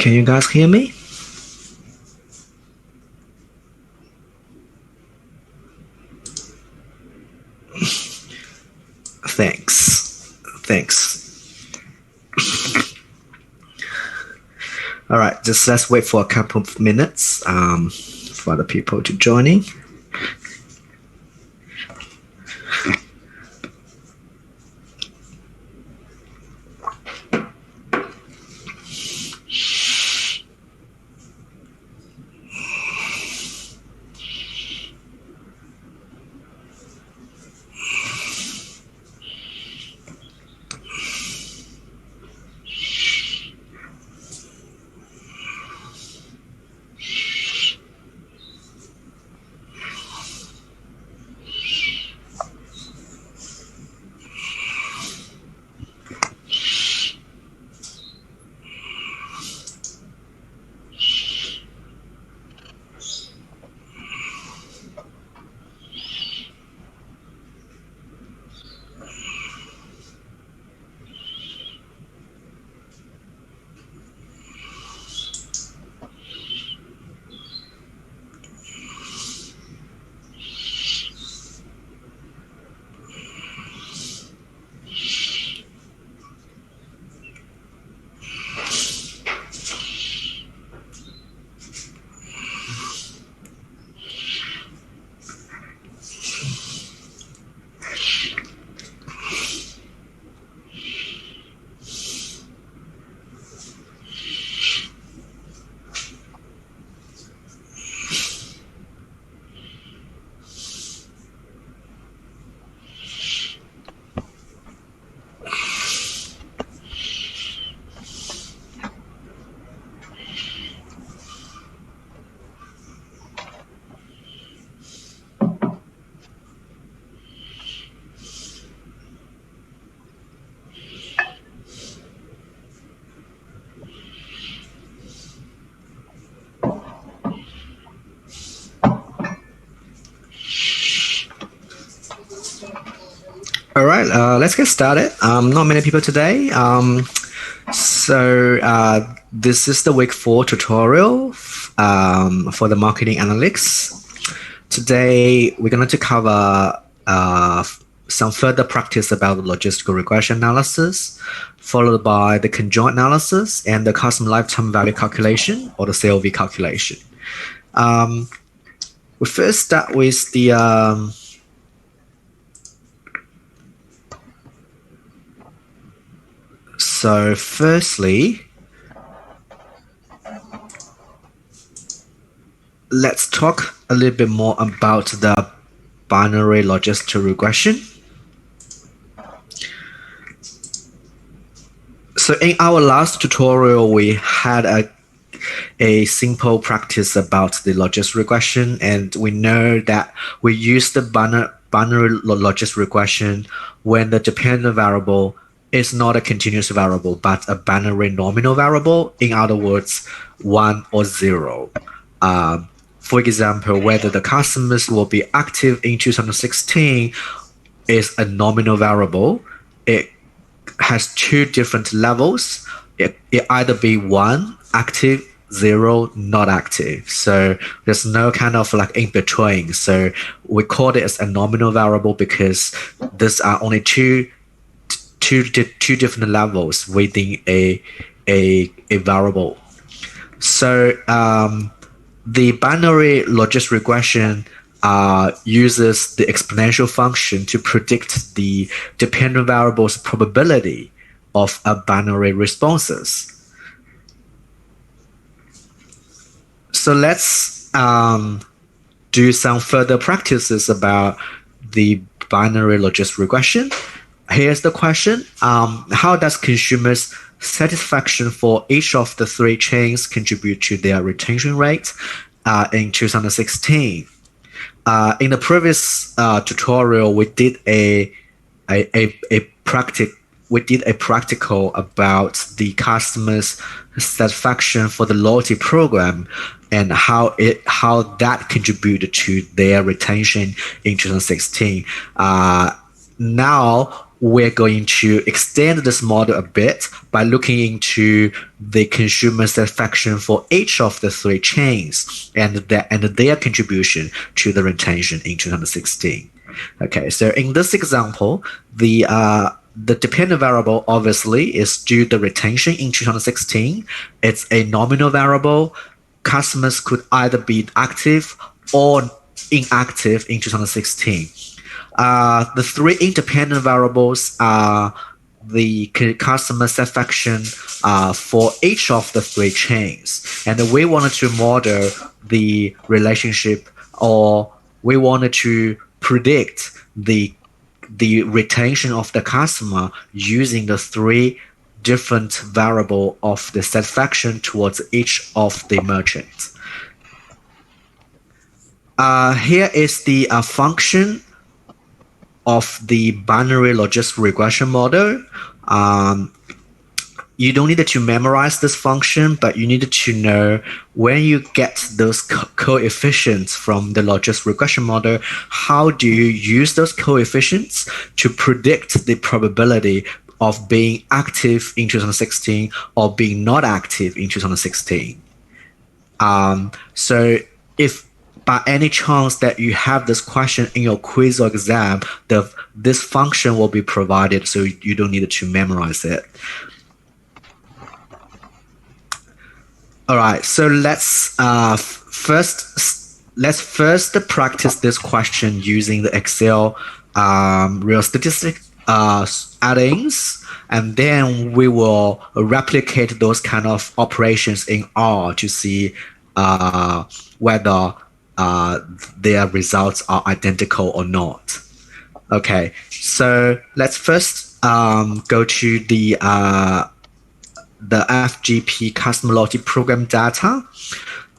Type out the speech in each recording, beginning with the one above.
Can you guys hear me? Thanks. All right, just let's wait for a couple of minutes for the people to join in. All right, let's get started. Not many people today. This is the week 4 tutorial for the marketing analytics. Today, we're going to cover some further practice about logistical regression analysis, followed by the conjoint analysis and the customer lifetime value calculation, or the CLV calculation. We first start with the So firstly, let's talk a little bit more about the binary logistical regression. So in our last tutorial, we had a simple practice about the logistic regression, and we know that we use the binary logistic regression when the dependent variable is not a continuous variable, but a binary nominal variable. In other words, 1 or 0. For example, whether the customers will be active in 2016 is a nominal variable. It has 2 different levels. It either be 1, active, 0, not active. So there's no kind of like in between. So we call it as a nominal variable because these are only two different levels within a variable. So the binary logistic regression uses the exponential function to predict the dependent variable's probability of a binary responses. So let's do some further practices about the binary logistic regression. Here's the question. How does consumers' satisfaction for each of the 3 chains contribute to their retention rate in 2016? In the previous tutorial, we did a practical about the customers' satisfaction for the loyalty program and how that contributed to their retention in 2016. Now we're going to extend this model a bit by looking into the consumer satisfaction for each of the three chains and their contribution to the retention in 2016. Okay, so in this example, the dependent variable obviously is due the retention in 2016. It's a nominal variable. Customers could either be active or inactive in 2016. The three independent variables are the customer satisfaction for each of the three chains. And we wanted to model the relationship, or we wanted to predict the retention of the customer using the three different variable of the satisfaction towards each of the merchants. Here is the function of the binary logistic regression model. You don't need to memorize this function, but you need to know when you get those coefficients from the logistic regression model, how do you use those coefficients to predict the probability of being active in 2016 or being not active in 2016. So if by any chance that you have this question in your quiz or exam, this function will be provided, so you don't need to memorize it. All right, so let's first practice this question using the Excel real statistic add-ins, and then we will replicate those kind of operations in R to see whether their results are identical or not. Okay, so let's first go to the FGP customer loyalty program data.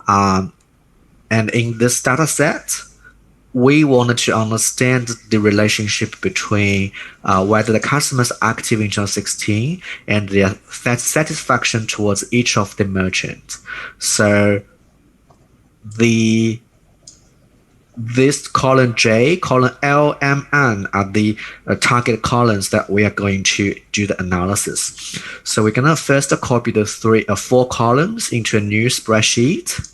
And in this data set, we wanted to understand the relationship between whether the customers are active in 2016 and their satisfaction towards each of the merchants. So this column J, column L, M, N are the target columns that we are going to do the analysis. So we're going to first copy the four columns into a new spreadsheet.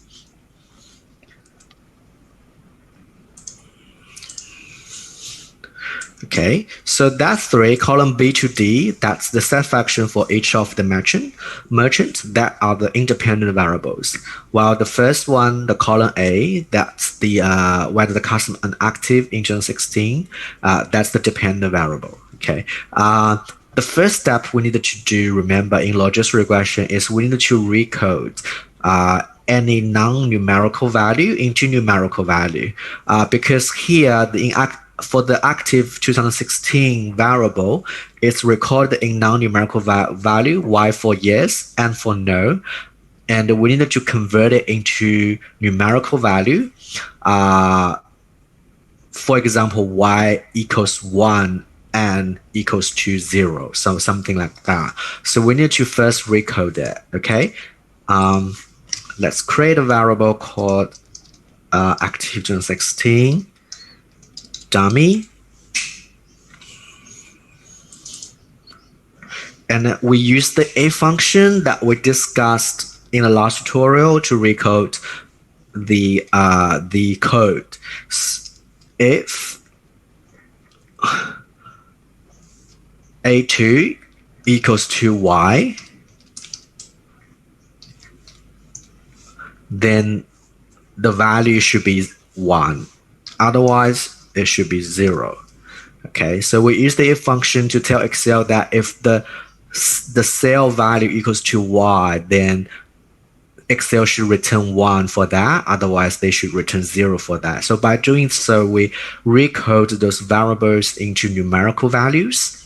Okay, so that's column B to D, that's the satisfaction for each of the merchant, that are the independent variables. While the first one, the column A, that's the whether the customer is active in 2016, that's the dependent variable. Okay. The first step we needed to do, remember, in logistic regression is we needed to recode any non-numerical value into numerical value, because here for the active 2016 variable, it's recorded in non-numerical value, Y for yes and for no. And we needed to convert it into numerical value. For example, Y equals 1 and equals to 0, so something like that. So we need to first recode it, okay? Let's create a variable called active 2016. Dummy, and we use the if function that we discussed in the last tutorial to recode the code. If A2 equals to Y, then the value should be 1. Otherwise, it should be 0. Okay, so we use the if function to tell Excel that if the cell value equals to Y, then Excel should return 1 for that. Otherwise, they should return 0 for that. So by doing so, we recode those variables into numerical values.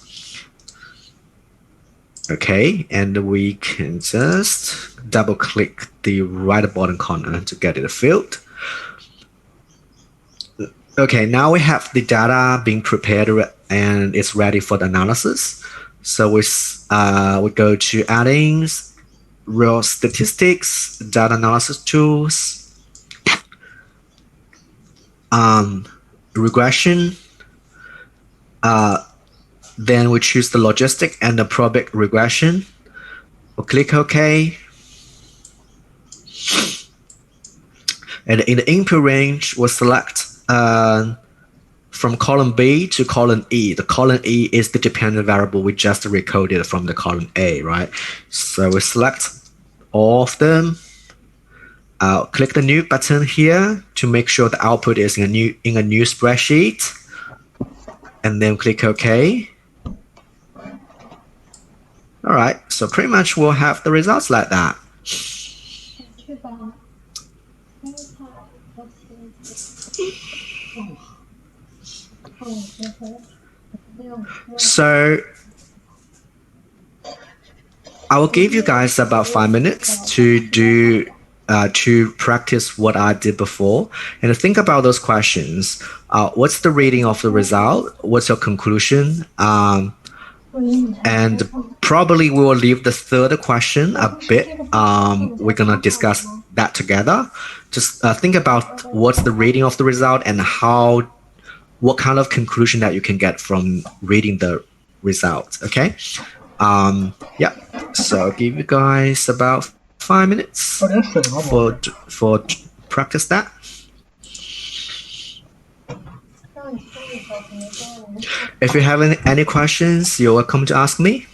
Okay, and we can just double click the right bottom corner to get it filled. Okay, now we have the data being prepared and it's ready for the analysis. So we go to add-ins, real statistics, data analysis tools, regression. Then we choose the logistic and the probatic regression. We'll click OK. And in the input range, we'll select from column B to column E. The column E is the dependent variable we just recoded from the column A, right? So we select all of them. Click the new button here to make sure the output is in a new spreadsheet, and then click OK. All right, so pretty much we'll have the results like that. So I will give you guys about 5 minutes to do to practice what I did before and think about those questions. What's the reading of the result? What's your conclusion? And probably we will leave the third question a bit. We're gonna discuss that together. Just think about what's the reading of the result and what kind of conclusion that you can get from reading the result. Okay. Yeah. So I'll give you guys about 5 minutes for practice that. If you have any questions, you're welcome to ask me.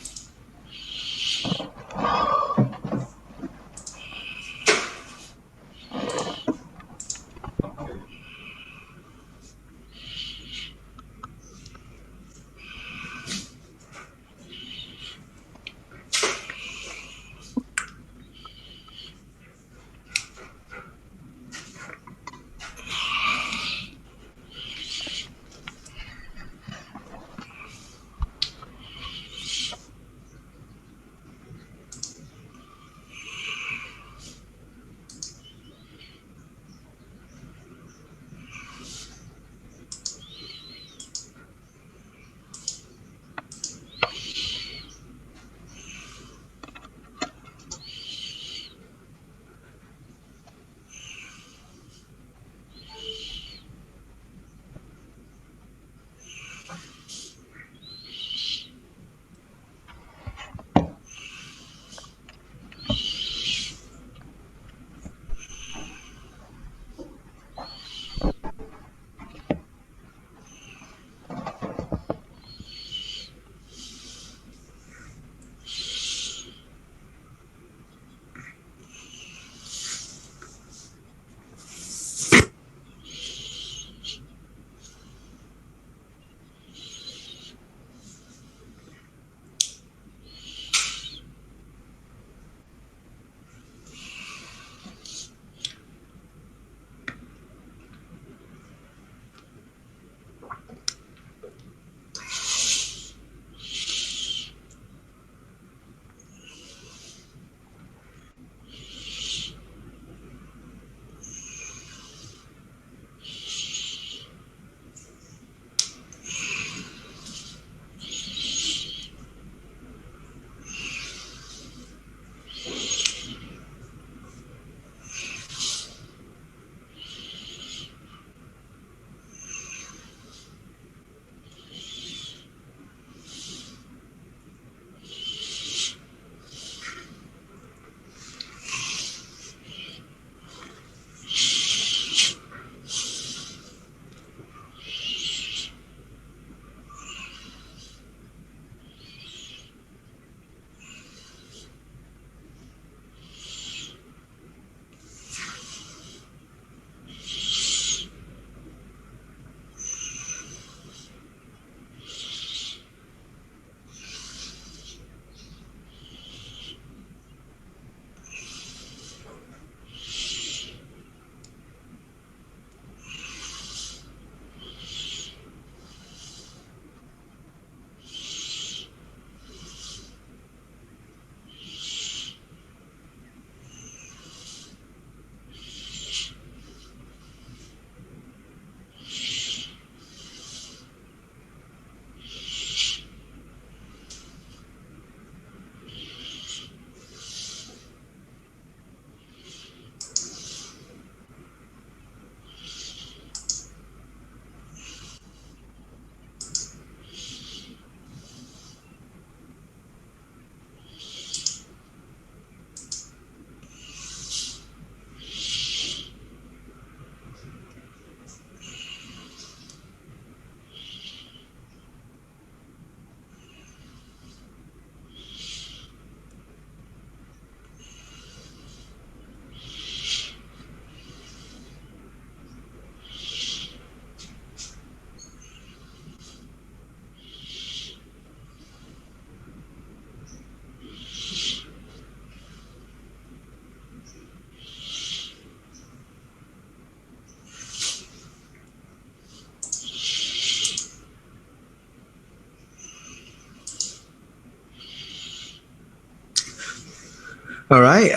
All right.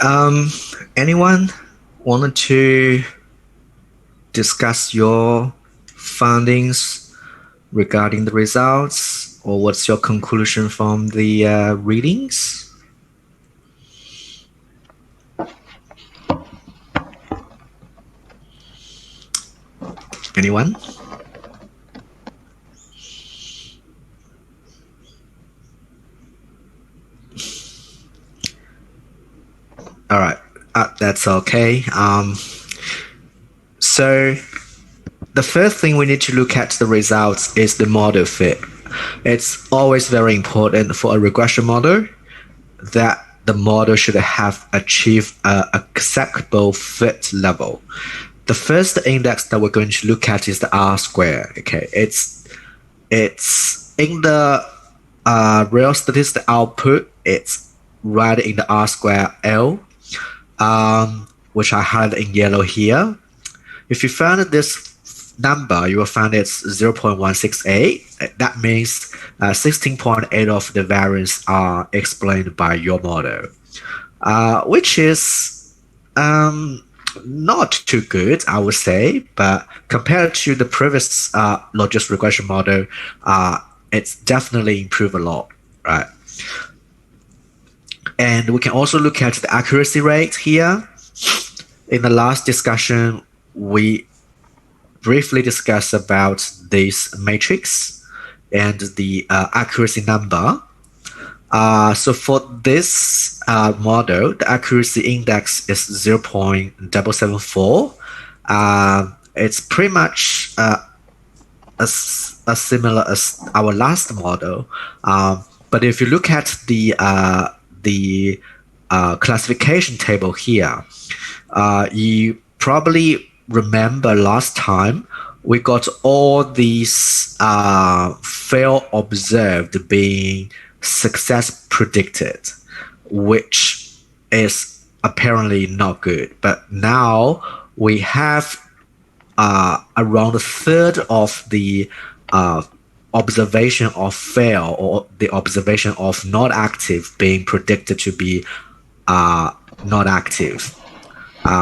Anyone wanted to discuss your findings regarding the results, or what's your conclusion from the readings? Anyone? All right, that's okay. So the first thing we need to look at the results is the model fit. It's always very important for a regression model that the model should have achieved an acceptable fit level. The first index that we're going to look at is the R square. Okay, it's in the real statistic output. It's right in the R square L, which I had in yellow here. If you find this number, you will find it's 0.168. That means 16.8 of the variance are explained by your model, which is not too good, I would say. But compared to the previous logistic regression model, it's definitely improved a lot, right? And we can also look at the accuracy rate here. In the last discussion, we briefly discussed about this matrix and the accuracy number. So for this model, the accuracy index is 0.774. It's pretty much as similar as our last model. But if you look at the classification table here, you probably remember last time we got all these fail observed being success predicted, which is apparently not good. But now we have around a third of the observation of fail or the observation of not active being predicted to be not active,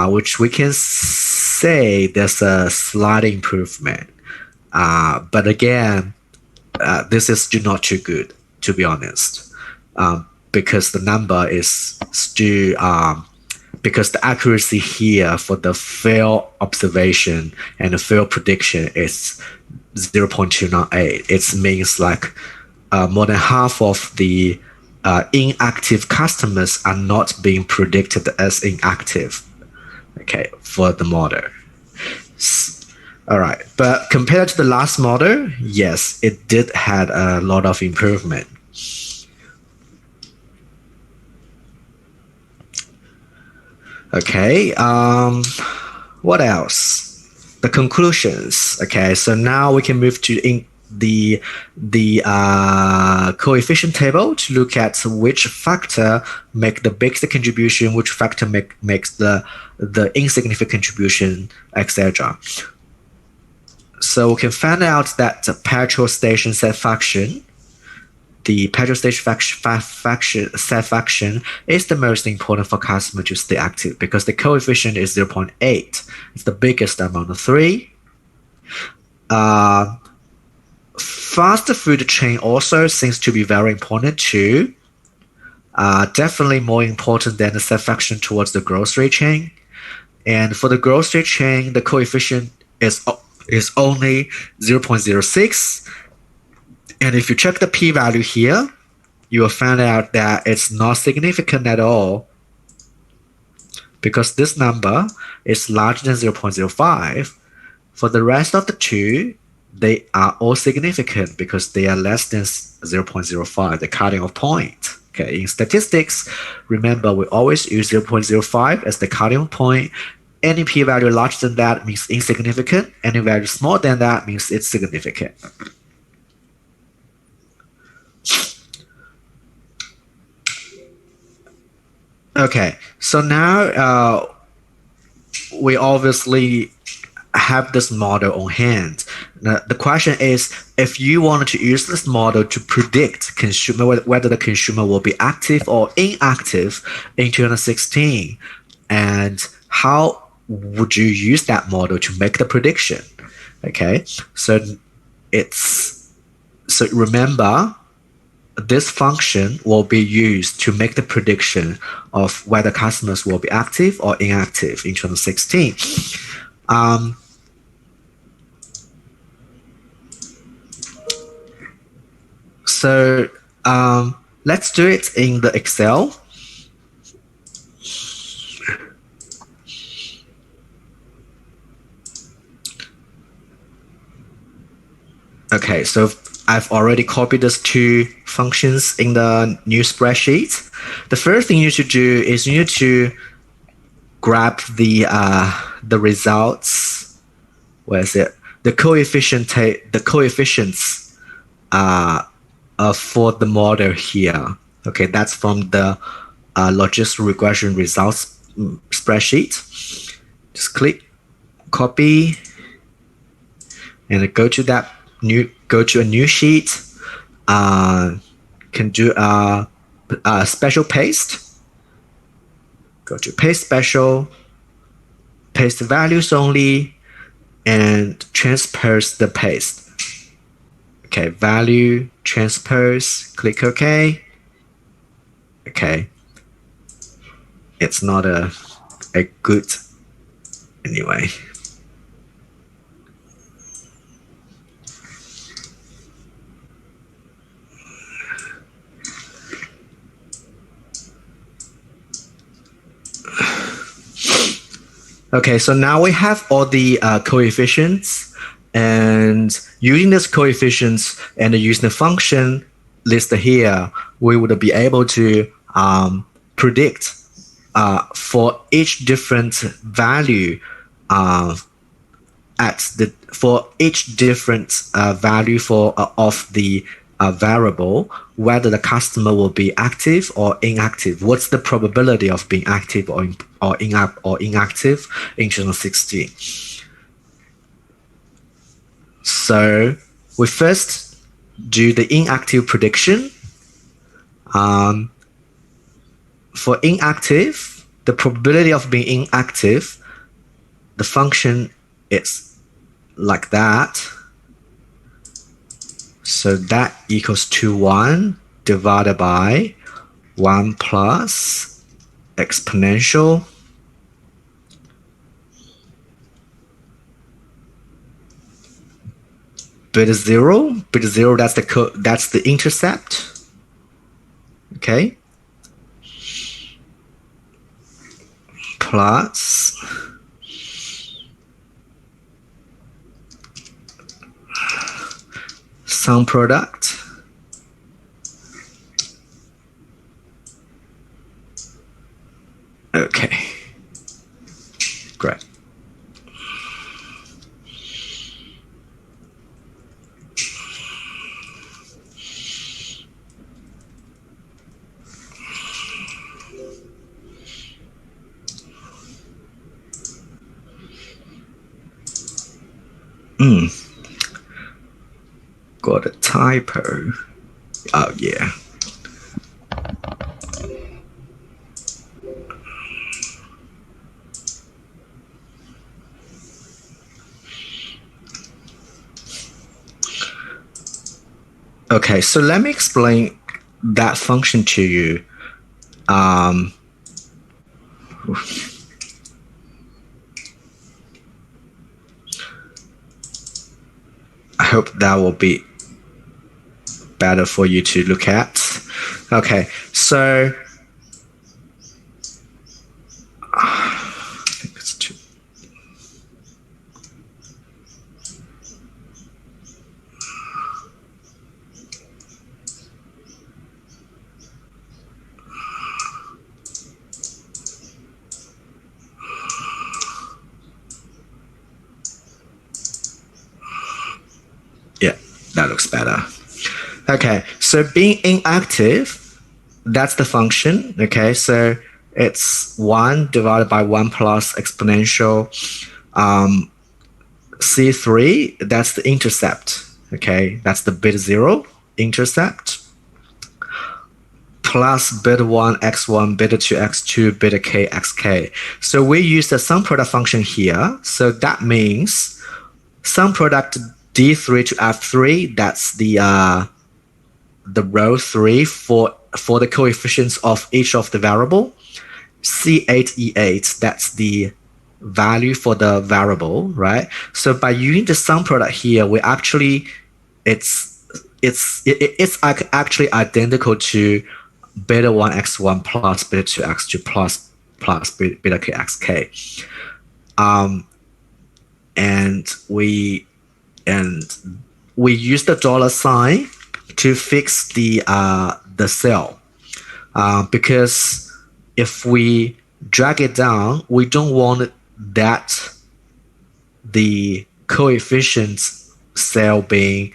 which we can say there's a slight improvement. But again, this is still not too good, to be honest, because the number is still because the accuracy here for the fail observation and the fail prediction is 0.298. It means like more than half of the inactive customers are not being predicted as inactive, okay, for the model. All right, but compared to the last model, yes, it did had a lot of improvement. Okay, what else? The conclusions. Okay, so now we can move to the coefficient table to look at which factor make the biggest contribution, which factor makes the insignificant contribution, etc. So we can find out that the petrol station satisfaction, the petrol station satisfaction is the most important for customer to stay active because the coefficient is 0.8. It's the biggest among the three. Fast food chain also seems to be very important too. Definitely more important than the satisfaction towards the grocery chain. And for the grocery chain, the coefficient is only 0.06. And if you check the p-value here, you will find out that it's not significant at all because this number is larger than 0.05. For the rest of the two, they are all significant because they are less than 0.05, the cutting off point. Okay, in statistics, remember we always use 0.05 as the cutting off point. Any p-value larger than that means insignificant. Any value smaller than that means it's significant. Okay, so now we obviously have this model on hand. Now, the question is, if you wanted to use this model to predict consumer whether the consumer will be active or inactive in 2016, and how would you use that model to make the prediction? Okay, so remember, this function will be used to make the prediction of whether customers will be active or inactive in 2016. So let's do it in the Excel. Okay, so I've already copied these two functions in the new spreadsheet. The first thing you should do is you need to grab the results. Where is it? The coefficients for the model here. Okay, that's from the logistic regression results spreadsheet. Just click copy and go to a new sheet. Can do a special paste. Go to paste special, paste the values only, and transpose the paste. Okay, value, transpose, click OK. Okay, it's not a good anyway. Okay, so now we have all the coefficients, and using these coefficients and using the function listed here, we would be able to predict for each different value for each different value of the variable, whether the customer will be active or inactive. What's the probability of being active or inactive in 2016? So we first do the inactive prediction. For inactive, the probability of being inactive, the function is like that. So that equals to 1 divided by 1 plus exponential beta 0. Beta 0, that's the intercept. Okay. Plus sum product okay, great. Got a typo. Oh yeah. Okay, so let me explain that function to you. I hope that will be better for you to look at. Okay, so I think it's too. Yeah, that looks better. Okay, so being inactive, that's the function. Okay, so it's 1 divided by 1 plus exponential C3, that's the intercept. Okay, that's the bit 0 intercept plus bit 1 x1, bit 2 x2, bit k xk. So we use the sum product function here. So that means sum product D3 to F3, that's the row 3 for the coefficients of each of the variable. C8, E8, that's the value for the variable, right? So by using the sum product here, we actually it's actually identical to beta 1 x1 plus beta 2 x2 plus beta k xk. And we use the dollar sign to fix the cell, because if we drag it down, we don't want that the coefficient cell being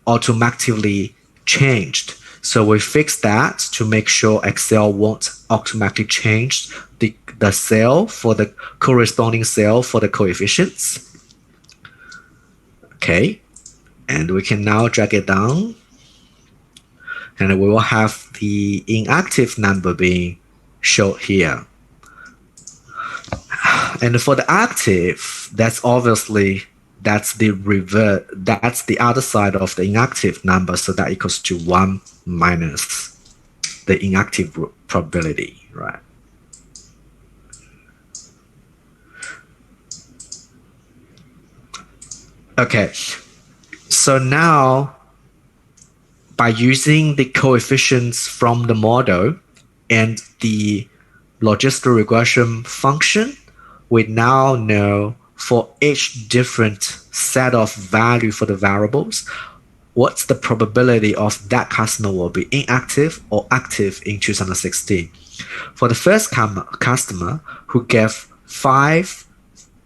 automatically changed. So we fix that to make sure Excel won't automatically change the cell for the corresponding cell for the coefficients. Okay, and we can now drag it down, and we will have the inactive number being shown here. And for the active, that's the revert, that's the other side of the inactive number, so that equals to 1 minus the inactive probability, right? Okay, so now by using the coefficients from the model and the logistic regression function, we now know for each different set of value for the variables, what's the probability of that customer will be inactive or active in 2016. For the first customer who gave 5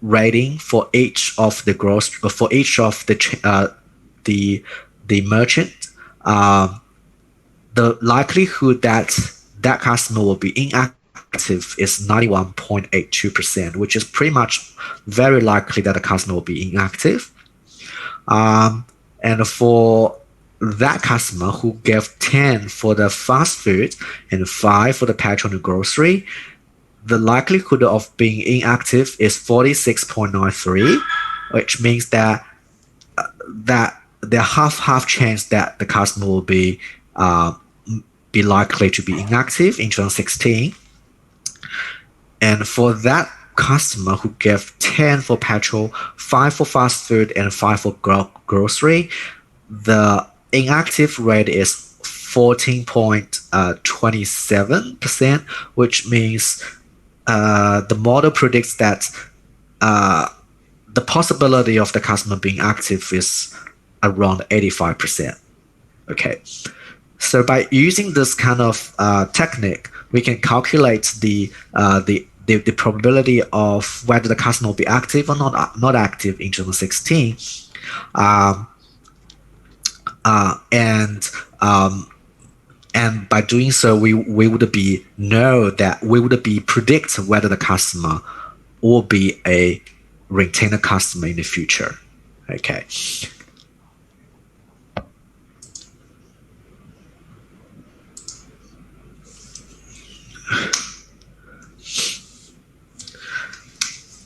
rating for each of the merchant, the likelihood that customer will be inactive is 91.82%, which is pretty much very likely that the customer will be inactive. And for that customer who gave 10 for the fast food and 5 for the petrol and grocery, the likelihood of being inactive is 46.93, which means that there half chance that the customer will be likely to be inactive in 2016. And for that customer who gave 10 for petrol, 5 for fast food, and 5 for grocery, the inactive rate is 14.27%, which means the model predicts that the possibility of the customer being active is around 85%. Okay, so by using this kind of technique, we can calculate the probability of whether the customer will be active or not active in 2016, and by doing so, we would be predict whether the customer will be a retainer customer in the future. Okay.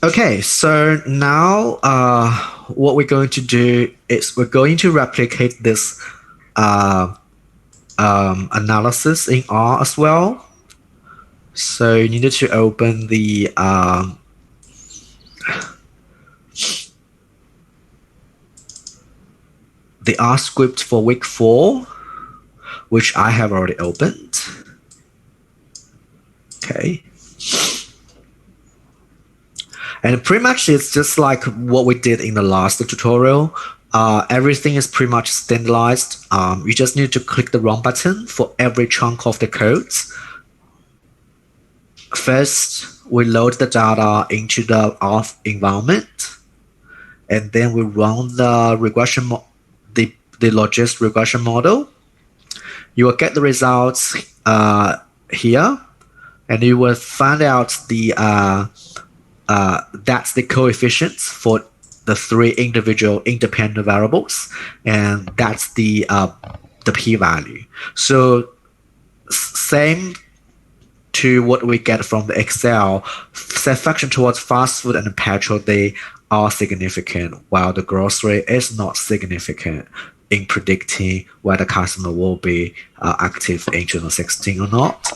Okay, so now what we're going to do is we're going to replicate this analysis in R as well. So you needed to open the R script for week 4, which I have already opened. Okay. And pretty much it's just like what we did in the last tutorial. Everything is pretty much standardized. You just need to click the run button for every chunk of the codes. First, we load the data into the R environment, and then we run the regression, the logistic regression model. You will get the results here, and you will find out the that's the coefficients for the three individual independent variables, and that's the p-value. So same to what we get from the Excel, satisfaction towards fast food and petrol, they are significant, while the growth rate is not significant in predicting whether customer will be active in 2016 or not.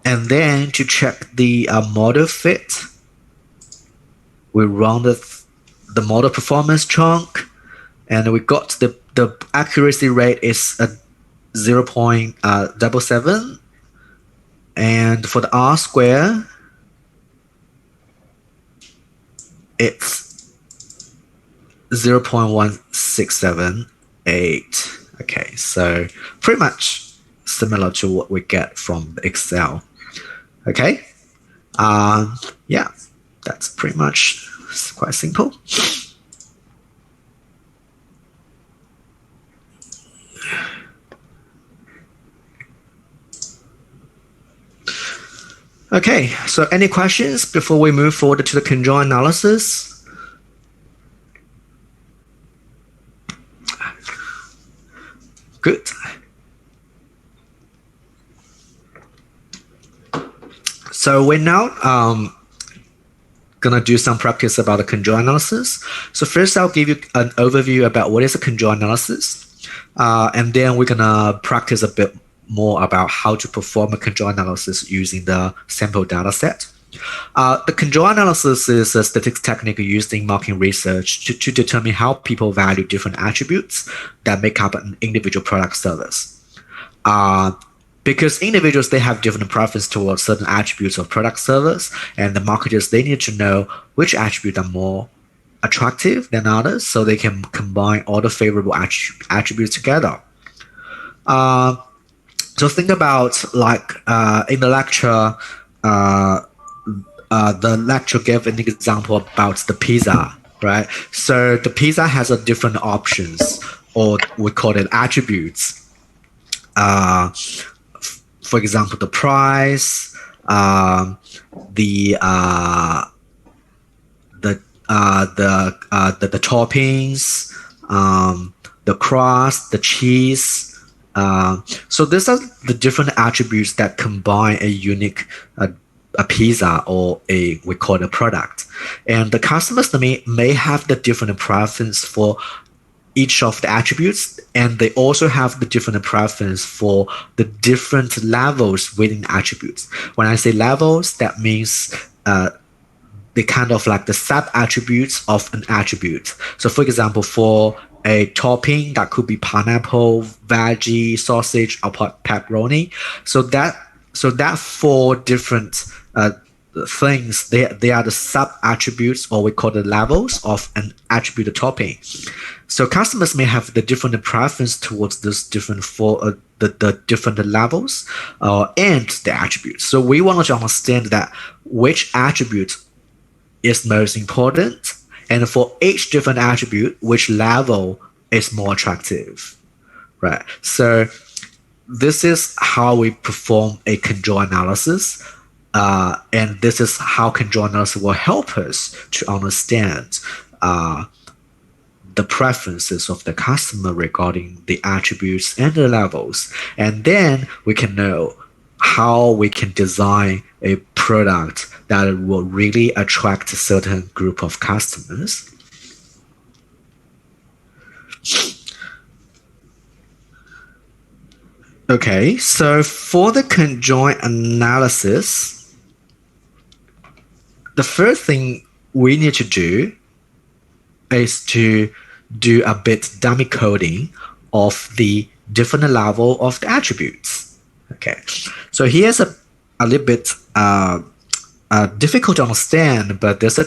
And then to check the model fit, we run the model performance chunk, and we got the accuracy rate is 0.77, and for the R square, it's 0.1678. Okay, so pretty much similar to what we get from the Excel. Okay, yeah, that's pretty much quite simple. Okay, so any questions before we move forward to the conjoint analysis? Good. So we're now gonna do some practice about the conjoint analysis. So first I'll give you an overview about what is a conjoint analysis, and then we're gonna practice a bit more about how to perform a conjoint analysis using the sample data set. The conjoint analysis is a statistics technique used in market research to determine how people value different attributes that make up an individual product service. Because individuals, they have different preference towards certain attributes of product service, and the marketers, they need to know which attributes are more attractive than others so they can combine all the favorable attributes together. So think about like in the lecture, the lecture gave an example about the pizza, right? So the pizza has a different options, or we call it attributes. For example, the price, the toppings, the crust, the cheese. So these are the different attributes that combine a unique a pizza, or we call it a product. And the customers may have the different preference for each of the attributes, and they also have the different preference for the different levels within attributes. When I say levels, that means they kind of like the sub attributes of an attribute. So for example, for a topping, that could be pineapple, veggie, sausage, or pepperoni. So that four different things, they are the sub attributes, or we call the levels of an attribute topping. So customers may have the different preference towards this different the different levels and the attributes. So we want to understand that which attribute is most important, and for each different attribute, which level is more attractive, right? So this is how we perform a conjoint analysis, and this is how conjoint analysis will help us to understand the preferences of the customer regarding the attributes and the levels, and then we can know how we can design a product that will really attract a certain group of customers. Okay, so for the conjoint analysis, the first thing we need to do is to do a bit dummy coding of the different level of the attributes. Okay, so here's a little bit difficult to understand, but there's a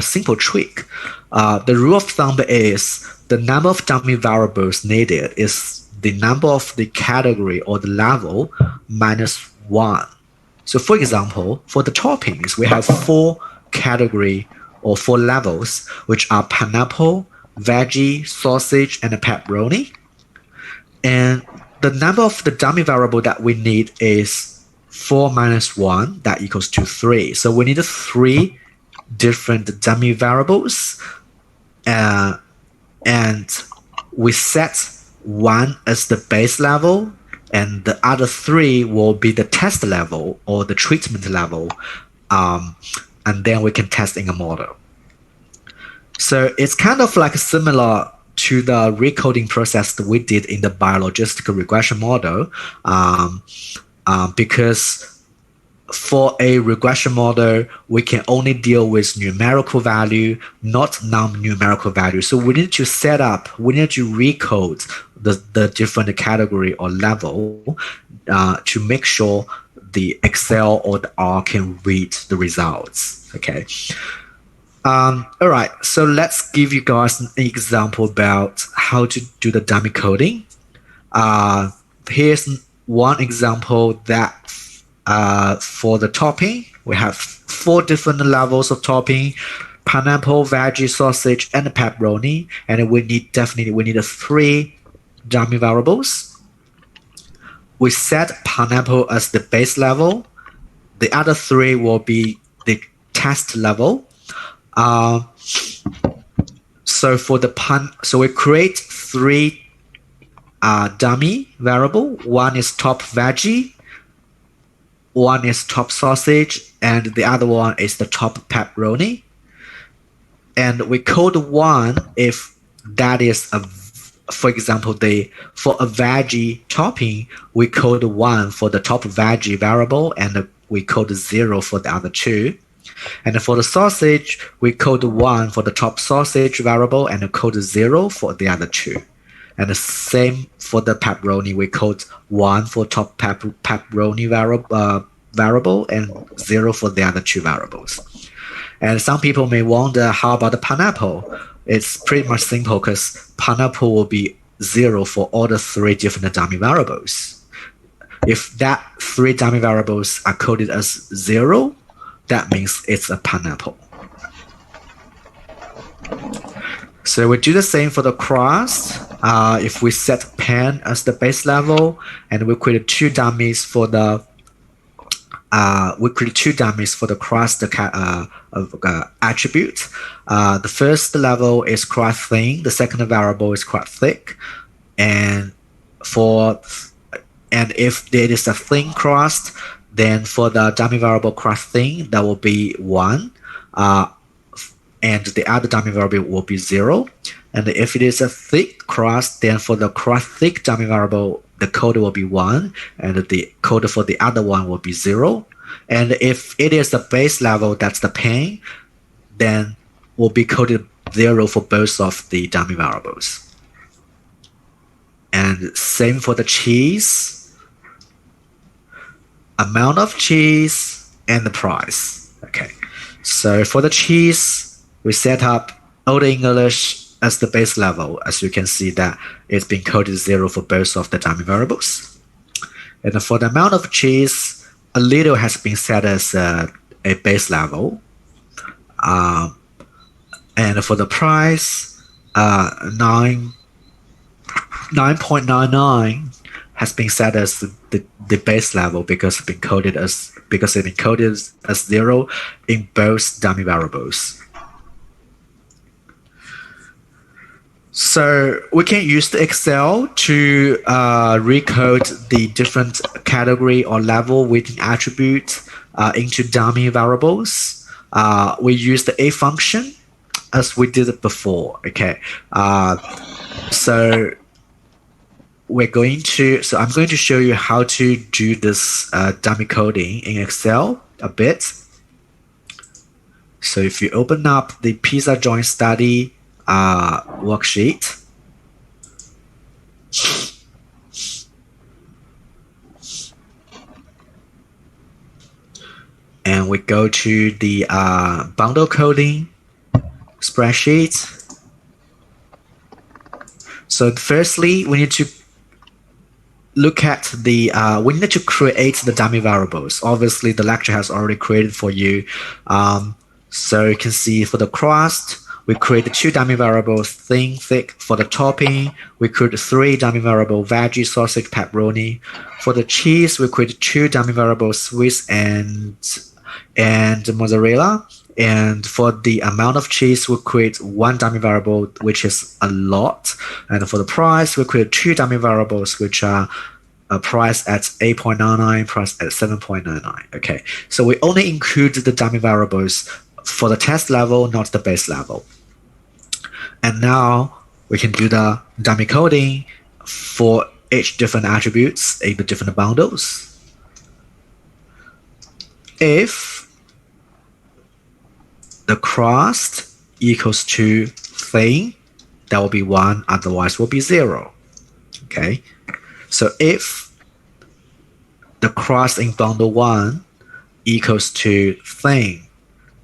simple trick. The rule of thumb is the number of dummy variables needed is the number of the category or the level minus 1. So for example, for the toppings, we have 4 category or 4 levels, which are pineapple, veggie, sausage, and pepperoni. And the number of the dummy variable that we need is 4 minus 1, that equals to 3. So we need 3 different dummy variables, and we set 1 as the base level, and the other 3 will be the test level or the treatment level, and then we can test in a model. So it's kind of like similar to the recoding process that we did in the biological regression model, because for a regression model, we can only deal with numerical value, not non-numerical value. So we need to recode the different category or level to make sure the Excel or the R can read the results. Okay. All right. So let's give you guys an example about how to do the dummy coding. Here's one example that for the topping, we have 4 different levels of topping: pineapple, veggie, sausage, and pepperoni. And we need 3 dummy variables. We set pineapple as the base level. The other 3 will be the test level. So we create 3 dummy variable. One is top veggie, one is top sausage, and the other one is the top pepperoni. And we code 1 if that is for example, for a veggie topping, we code 1 for the top veggie variable, and we code 0 for the other 2. And for the sausage, we code 1 for the top sausage variable and code 0 for the other 2. And the same for the pepperoni, we code 1 for top pepperoni variable and 0 for the other 2 variables. And some people may wonder, how about the pineapple? It's pretty much simple, because pineapple will be 0 for all the 3 different dummy variables. If that 3 dummy variables are coded as 0, that means it's a pineapple. So we do the same for the crust. If we set pen as the base level, and we create 2 dummies for the crust attribute. The first level is quite thin. The second variable is quite thick, and if there is a thin crust, then for the dummy variable crust thin, that will be 1, and the other dummy variable will be 0. And if it is a thick crust, then for the crust thick dummy variable, the code will be 1, and the code for the other one will be 0. And if it is the base level, that's the pen, then will be coded 0 for both of the dummy variables. And same for the cheese, amount of cheese, and the price. Okay, so for the cheese, we set up Old English as the base level. As you can see that it's been coded 0 for both of the dummy variables. And for the amount of cheese, a little has been set as a base level. And for the price, 9.99 has been set as the base level because it's been coded as 0 in both dummy variables. So we can use the Excel to recode the different category or level within attribute into dummy variables. We use the A function as we did it before. Okay, so I'm going to show you how to do this dummy coding in Excel a bit. So if you open up the PISA joint study worksheet, and we go to the bundle coding spreadsheet. So firstly, we need to look at we need to create the dummy variables. Obviously, the lecture has already created for you. So you can see for the crust, we create 2 dummy variables, thin, thick. For the topping, we create 3 dummy variables, veggie, sausage, pepperoni. For the cheese, we create 2 dummy variables, Swiss and mozzarella. And for the amount of cheese, we create 1 dummy variable, which is a lot. And for the price, we create 2 dummy variables, which are a price at 8.99, price at 7.99. Okay, so we only include the dummy variables for the test level, not the base level. And now we can do the dummy coding for each different attributes in the different bundles. If the crust equals to thin, that will be 1, otherwise will be 0. Okay, so if the crust in bundle 1 equals to thin,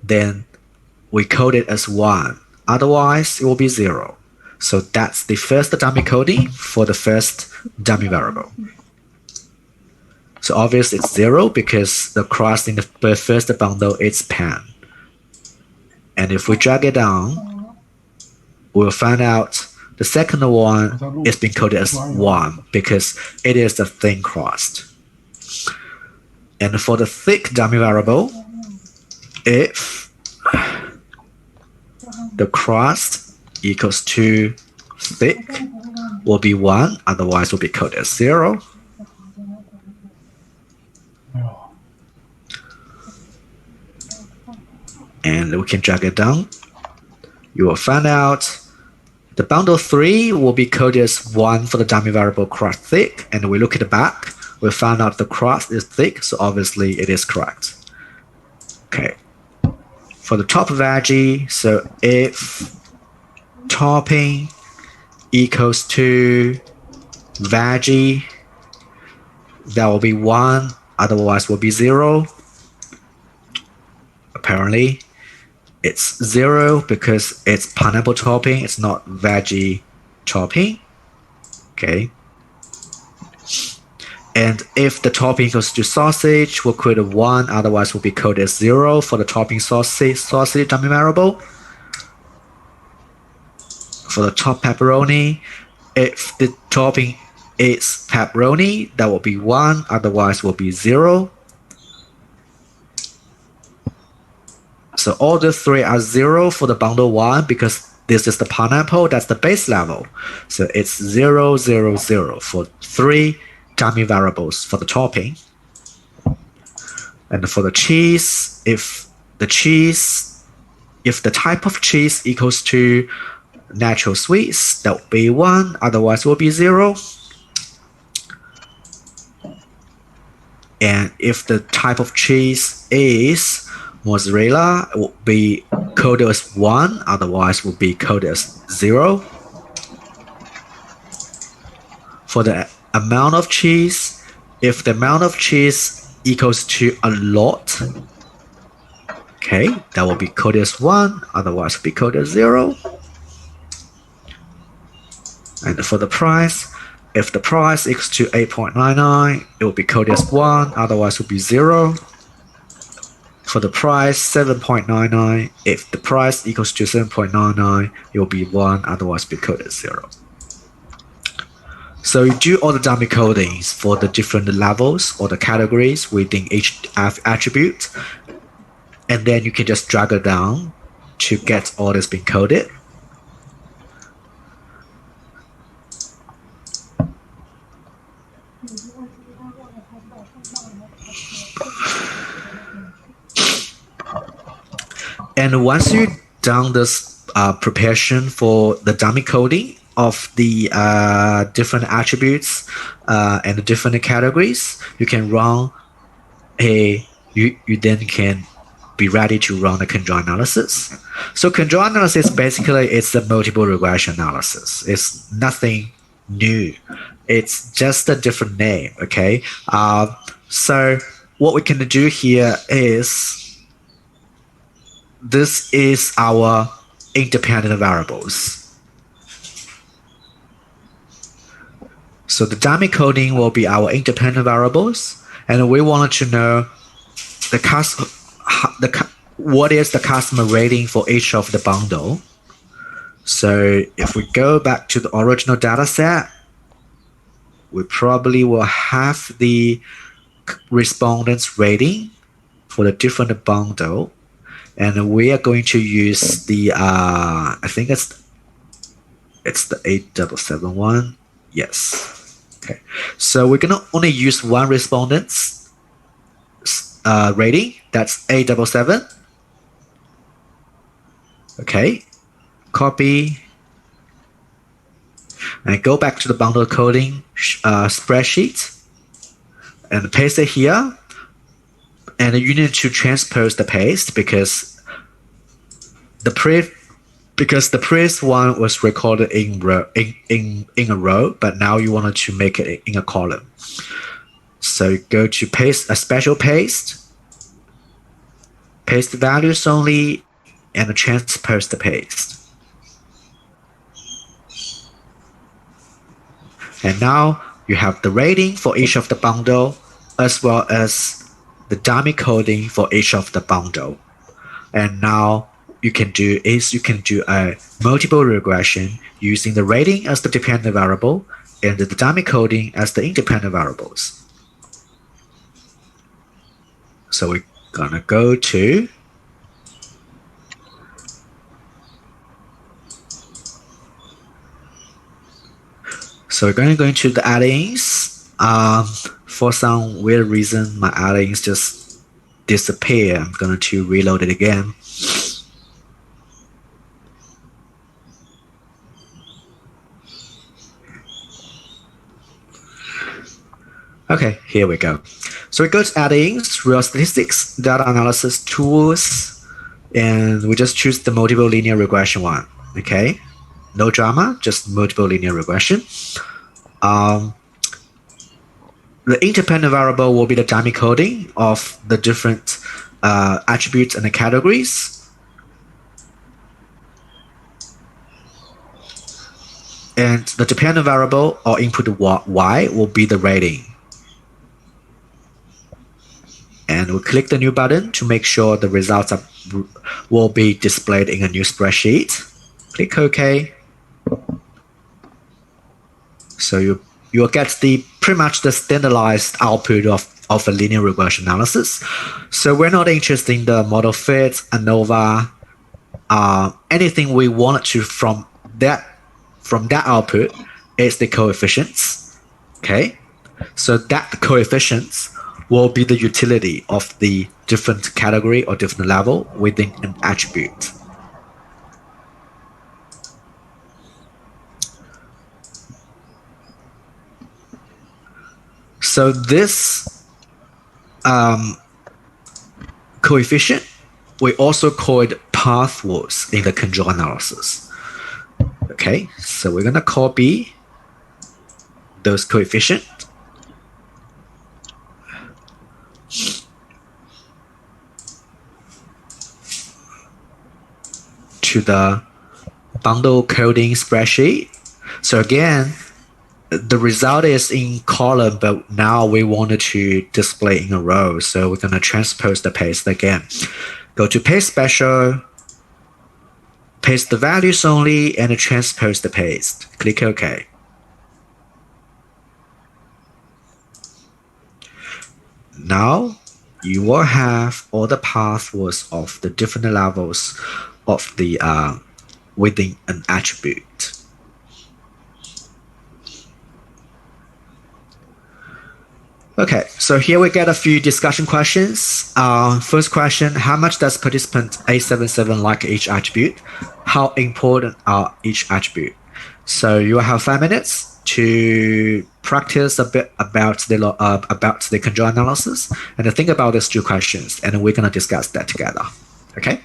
then we code it as 1, otherwise it will be 0. So that's the first dummy coding for the first dummy variable. So obviously it's 0 because the crust in the first bundle is pan. And if we drag it down, we'll find out the second one is being coded as 1 because it is the thin crust. And for the thick dummy variable, if the crust equals to thick, will be 1, otherwise will be coded as 0. And we can drag it down. You will find out the bundle 3 will be coded as 1 for the dummy variable crust thick, and we look at the back, we found out the crust is thick, so obviously it is correct. Okay. For the top veggie, so if topping equals to veggie, that will be 1, otherwise will be 0. Apparently, it's 0 because it's pineapple topping, it's not veggie topping. Okay. And if the topping equals to sausage, we'll create a 1, otherwise will be coded as 0 for the topping sausage dummy variable. For the top pepperoni, if the topping is pepperoni, that will be 1, otherwise will be 0. So all the 3 are 0 for the bundle 1 because this is the pineapple, that's the base level. So it's 0, 0, 0 for 3 dummy variables for the topping. And for the cheese, if the type of cheese equals to natural sweets, that will be 1, otherwise will be 0. And if the type of cheese is mozzarella, it will be coded as 1, otherwise will be coded as 0. For the amount of cheese, if the amount of cheese equals to a lot, okay, that will be coded as 1, otherwise will be coded as 0. And for the price, if the price equals to 8.99, it will be coded as 1, otherwise will be 0. For the price 7.99, if the price equals to 7.99, it will be 1, otherwise be coded as 0. So you do all the dummy codings for the different levels or the categories within each attribute, and then you can just drag it down to get all this being coded. And once you've done this preparation for the dummy coding of the different attributes and the different categories, you can run you then can be ready to run a conjoint analysis. So conjoint analysis basically is a multiple regression analysis. It's nothing new. It's just a different name. Okay. So what we can do here is, this is our independent variables. So the dummy coding will be our independent variables, and we wanted to know what is the customer rating for each of the bundle. So if we go back to the original data set, we probably will have the respondents rating for the different bundle, and we are going to use the I think it's the 877 one. Yes. Okay. So we're gonna only use one respondent's rating. That's 877. Okay. Copy and go back to the bundle coding spreadsheet and paste it here. And you need to transpose the paste because the the previous one was recorded in a row, but now you wanted to make it in a column. So go to paste a special paste, paste the values only, and transpose the paste. And now you have the rating for each of the bundle, as well as the dummy coding for each of the bundle. And now you can do a multiple regression using the rating as the dependent variable and the dummy coding as the independent variables. So we're gonna go to we're going to go into the add-ins. For some weird reason, my add-ins just disappear. I'm going to reload it again. Okay, here we go. So we go to add-ins, real statistics, data analysis tools, and we just choose the multiple linear regression one. Okay, no drama, just multiple linear regression. The independent variable will be the dummy coding of the different attributes and the categories. And the dependent variable or input y will be the rating. And we click the new button to make sure the results will be displayed in a new spreadsheet. Click OK. So you'll get pretty much the standardized output of a linear regression analysis. So we're not interested in the model fit, ANOVA, anything we wanted to from that output is the coefficients. Okay, so that coefficients will be the utility of the different category or different level within an attribute. So this coefficient, we also call it path words in the control analysis. Okay, so we're gonna copy those coefficients to the bundle coding spreadsheet. So again, the result is in column, but now we wanted to display in a row. So we're going to transpose the paste again. Go to paste special, paste the values only, and transpose the paste. Click OK. Now you will have all the pathwords of the different levels of the within an attribute. Okay, so here we get a few discussion questions. First question, how much does participant A77 like each attribute? How important are each attribute? So you will have 5 minutes to practice a bit about the control analysis and to think about these two questions, and we're going to discuss that together. Okay?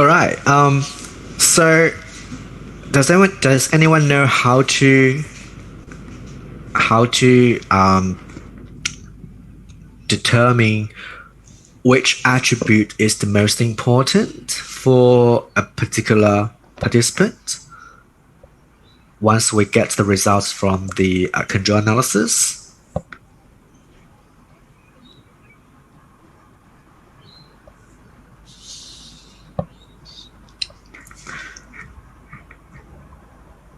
All right. So does anyone know how to determine which attribute is the most important for a particular participant once we get the results from the control analysis?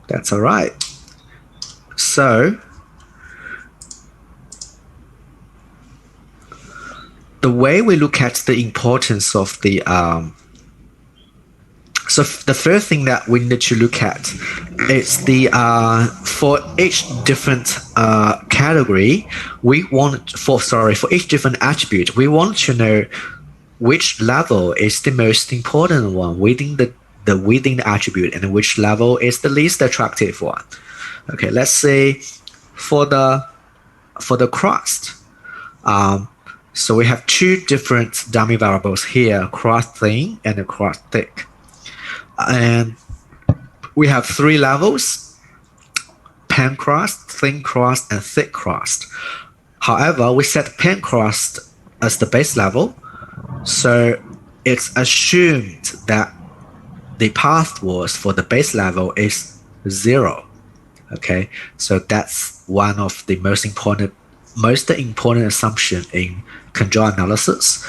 That's all right. So the way we look at the importance of the so the first thing that we need to look at is the for each different category for each different attribute we want to know which level is the most important one within the attribute and which level is the least attractive one. Okay, let's say for the crust. So we have two different dummy variables here, crust thin and crust thick. And we have three levels: pan crust, thin crust, and thick crust. However, we set pan crust as the base level, so it's assumed that the pathwork for the base level is 0. Okay, so that's one of the most important assumption in control analysis.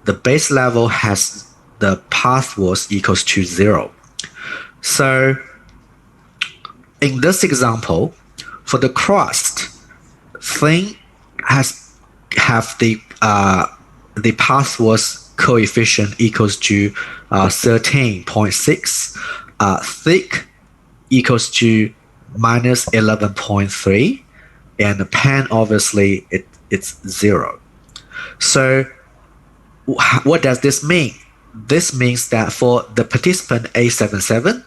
The base level has the pathwork equals to 0. So in this example, for the crust, thin have the pathwork coefficient equals to 13.6, thick equals to minus 11.3, and the pan obviously it's 0. So what does this mean? This means that for the participant A77,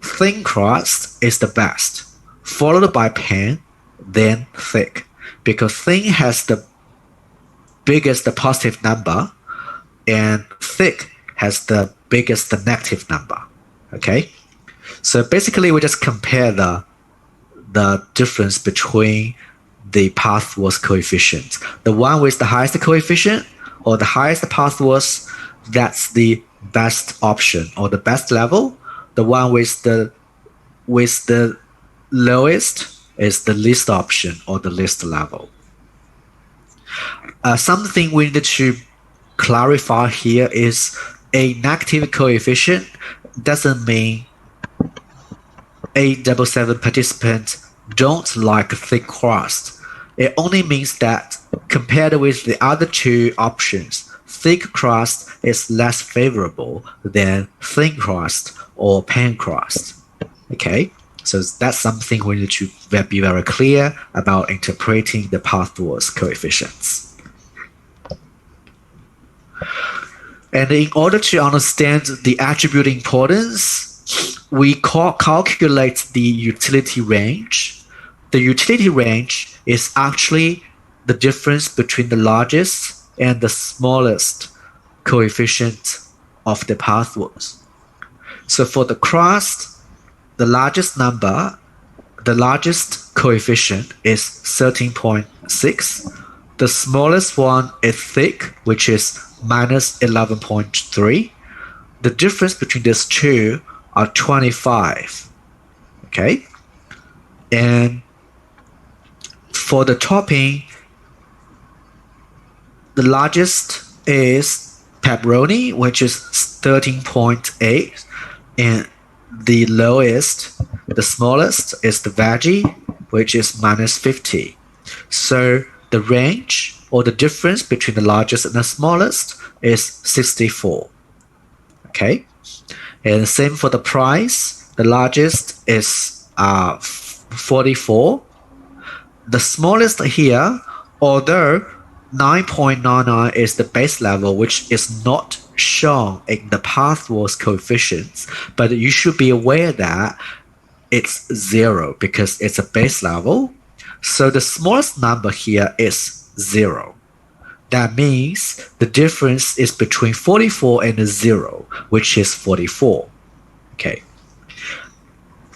thin crust is the best, followed by pan, then thick, because thin has the biggest positive number and thick has the biggest negative number. Okay, so basically we just compare the difference between the pathwork coefficients. The one with the highest coefficient or the highest pathwork, that's the best option or the best level. The one with the lowest is the least option or the least level. Something we need to clarify here is a negative coefficient doesn't mean A77 participants don't like thick crust. It only means that compared with the other two options, thick crust is less favorable than thin crust or pan crust. Okay, so that's something we need to be very clear about interpreting the pathwork coefficients. And in order to understand the attribute importance, we calculate the utility range. The utility range is actually the difference between the largest and the smallest coefficient of the pathwork. So for the crust, the largest coefficient is 13.6. The smallest one is thick, which is minus 11.3. The difference between these two are 25. Okay, and for the topping, the largest is pepperoni, which is 13.8, and the smallest is the veggie, which is minus 50. So the range or the difference between the largest and the smallest is 64. Okay, and same for the price. The largest is 44. The smallest here, although 9.99 is the base level, which is not shown in the pathwork coefficients, but you should be aware that it's 0 because it's a base level. So the smallest number here is 0. That means the difference is between 44 and 0, which is 44. Okay.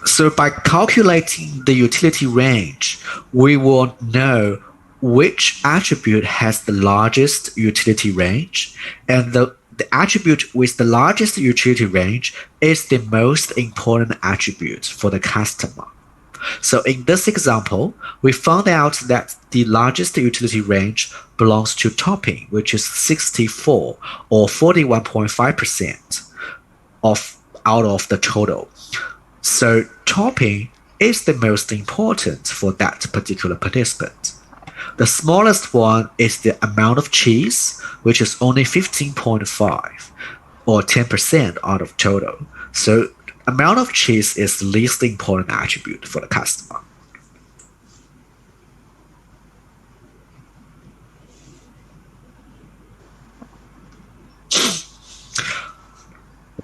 So by calculating the utility range, we will know which attribute has the largest utility range, and the attribute with the largest utility range is the most important attribute for the customer. So in this example, we found out that the largest utility range belongs to topping, which is 64 or 41.5% out of the total. So topping is the most important for that particular participant. The smallest one is the amount of cheese, which is only 15.5 or 10% out of total. So amount of cheese is the least important attribute for the customer.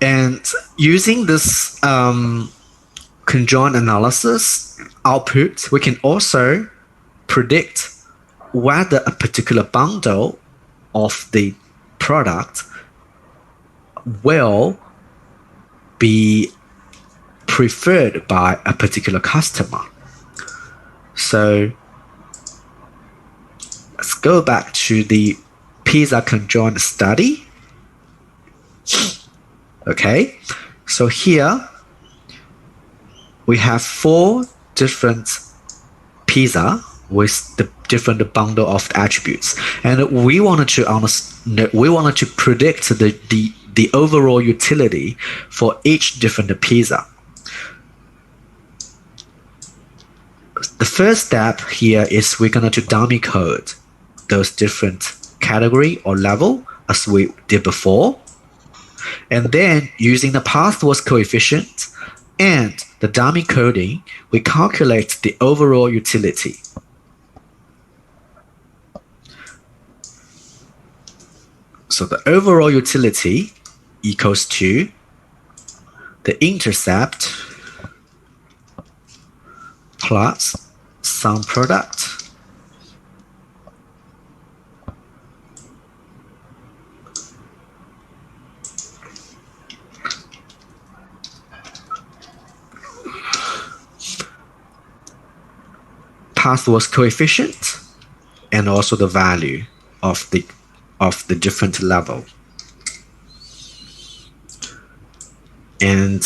And using this conjoint analysis output, we can also predict whether a particular bundle of the product will be preferred by a particular customer. So let's go back to the pizza conjoint study. Okay, so here we have 4 different pizza with the different bundle of attributes, and we wanted to predict the overall utility for each different pizza. The first step here is we're going to dummy code those different category or level as we did before. And then using the path loss coefficient and the dummy coding, we calculate the overall utility. So the overall utility equals to the intercept plus sum product path loss coefficient and also the value of the different level. And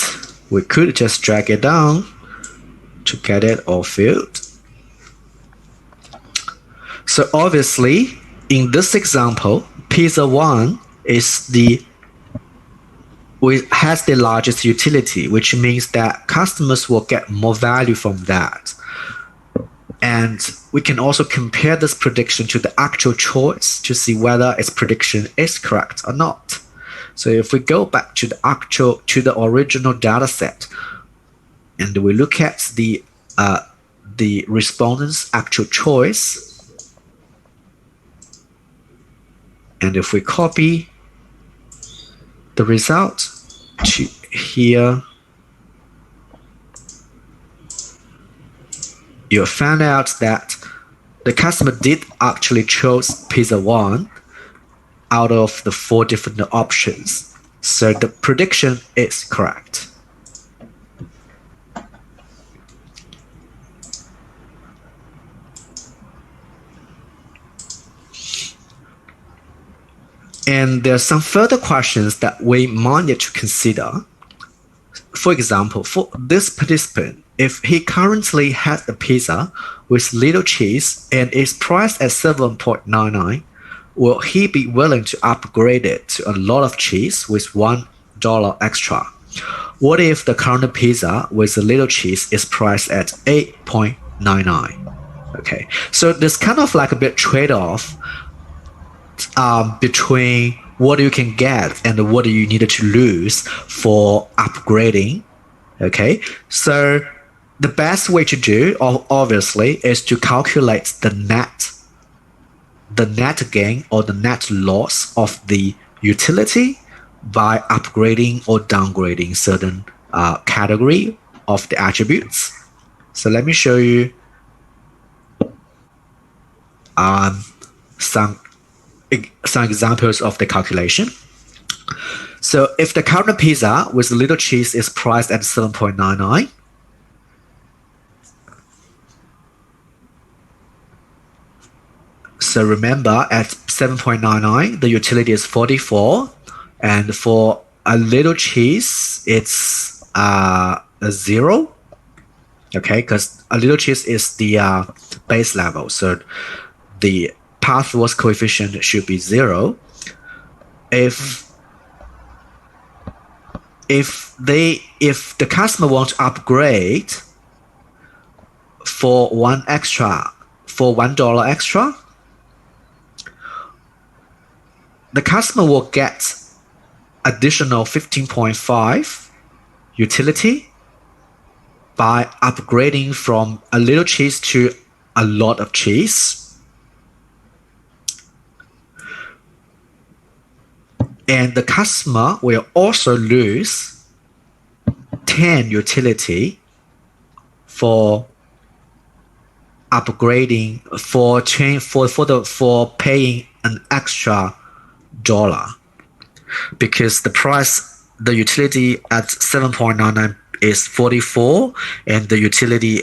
we could just drag it down to get it all filled. So obviously, in this example, pizza 1 has the largest utility, which means that customers will get more value from that. And we can also compare this prediction to the actual choice to see whether its prediction is correct or not. So if we go back to the original data set and we look at the respondent's actual choice, and if we copy the result to here, you'll find out that the customer did actually choose pizza 1 out of the 4 different options. So the prediction is correct. And there are some further questions that we might need to consider. For example, for this participant, if he currently has a pizza with little cheese and is priced at $7.99, will he be willing to upgrade it to a lot of cheese with $1 extra? What if the current pizza with a little cheese is priced at $8.99? Okay, so there's kind of like a bit trade-off between what you can get and what you needed to lose for upgrading. Okay, so the best way to do, obviously, is to calculate the net gain or the net loss of the utility by upgrading or downgrading certain category of the attributes. So let me show you some some examples of the calculation. So if the current pizza with little cheese is priced at 7.99, so remember at 7.99 the utility is 44, and for a little cheese it's a 0. Okay, because a little cheese is the base level, so the path-worse coefficient should be 0. If the customer wants to upgrade for $1 extra, the customer will get additional 15.5 utility by upgrading from a little cheese to a lot of cheese. And the customer will also lose 10 utility for upgrading for paying an extra $1, because the utility at 7.99 is 44, and the utility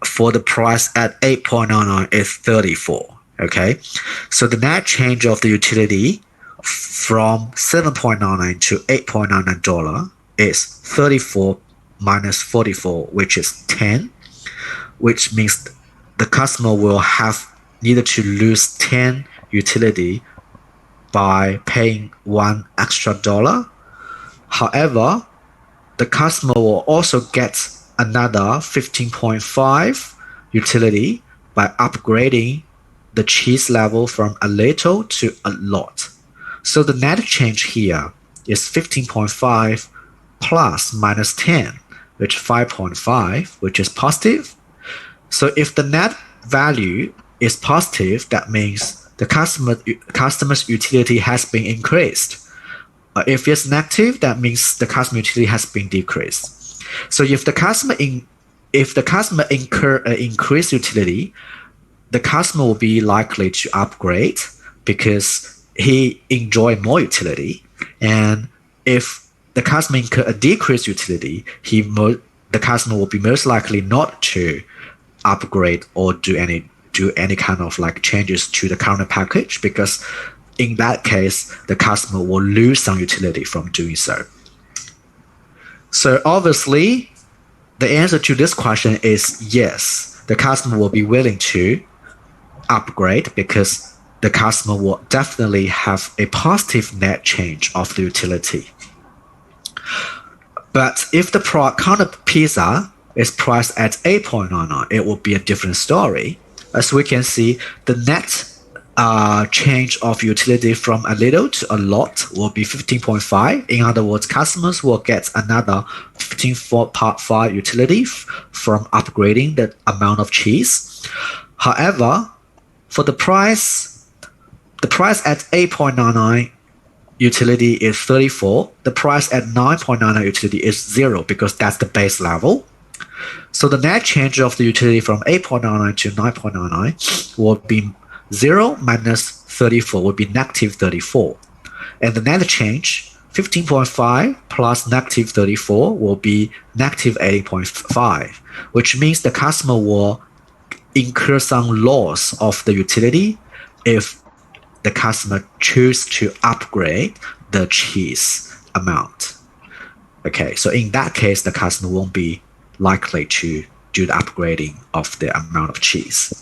for the price at 8.99 is 34. Okay, so the net change of the utility from 7.99 to $8.99 is 34 minus 44, which is 10, which means the customer will have needed to lose 10 utility by paying $1 extra. However, the customer will also get another 15.5 utility by upgrading the cheese level from a little to a lot. So the net change here is 15.5 plus minus 10, which is 5.5, which is positive. So if the net value is positive, that means the customer's utility has been increased. If it's negative, that means the customer utility has been decreased. So if the customer increase utility, the customer will be likely to upgrade because he enjoy more utility. And if the customer incur a decreased utility, the customer will be most likely not to upgrade or do any kind of like changes to the current package, because in that case, the customer will lose some utility from doing so. So obviously, the answer to this question is yes. The customer will be willing to upgrade because the customer will definitely have a positive net change of the utility. But if the current pizza is priced at 8.99, it will be a different story. As we can see, the net change of utility from a little to a lot will be 15.5. In other words, customers will get another 15.5 utility from upgrading the amount of cheese. However, for the price at 8.99 utility is 34. The price at 9.99 utility is 0 because that's the base level. So the net change of the utility from 8.99 to 9.99 will be 0 minus 34 would be negative 34. And the net change, 15.5 plus negative 34 will be negative 8.5, which means the customer will incur some loss of the utility if the customer choose to upgrade the cheese amount. Okay, so in that case, the customer won't be likely to do the upgrading of the amount of cheese.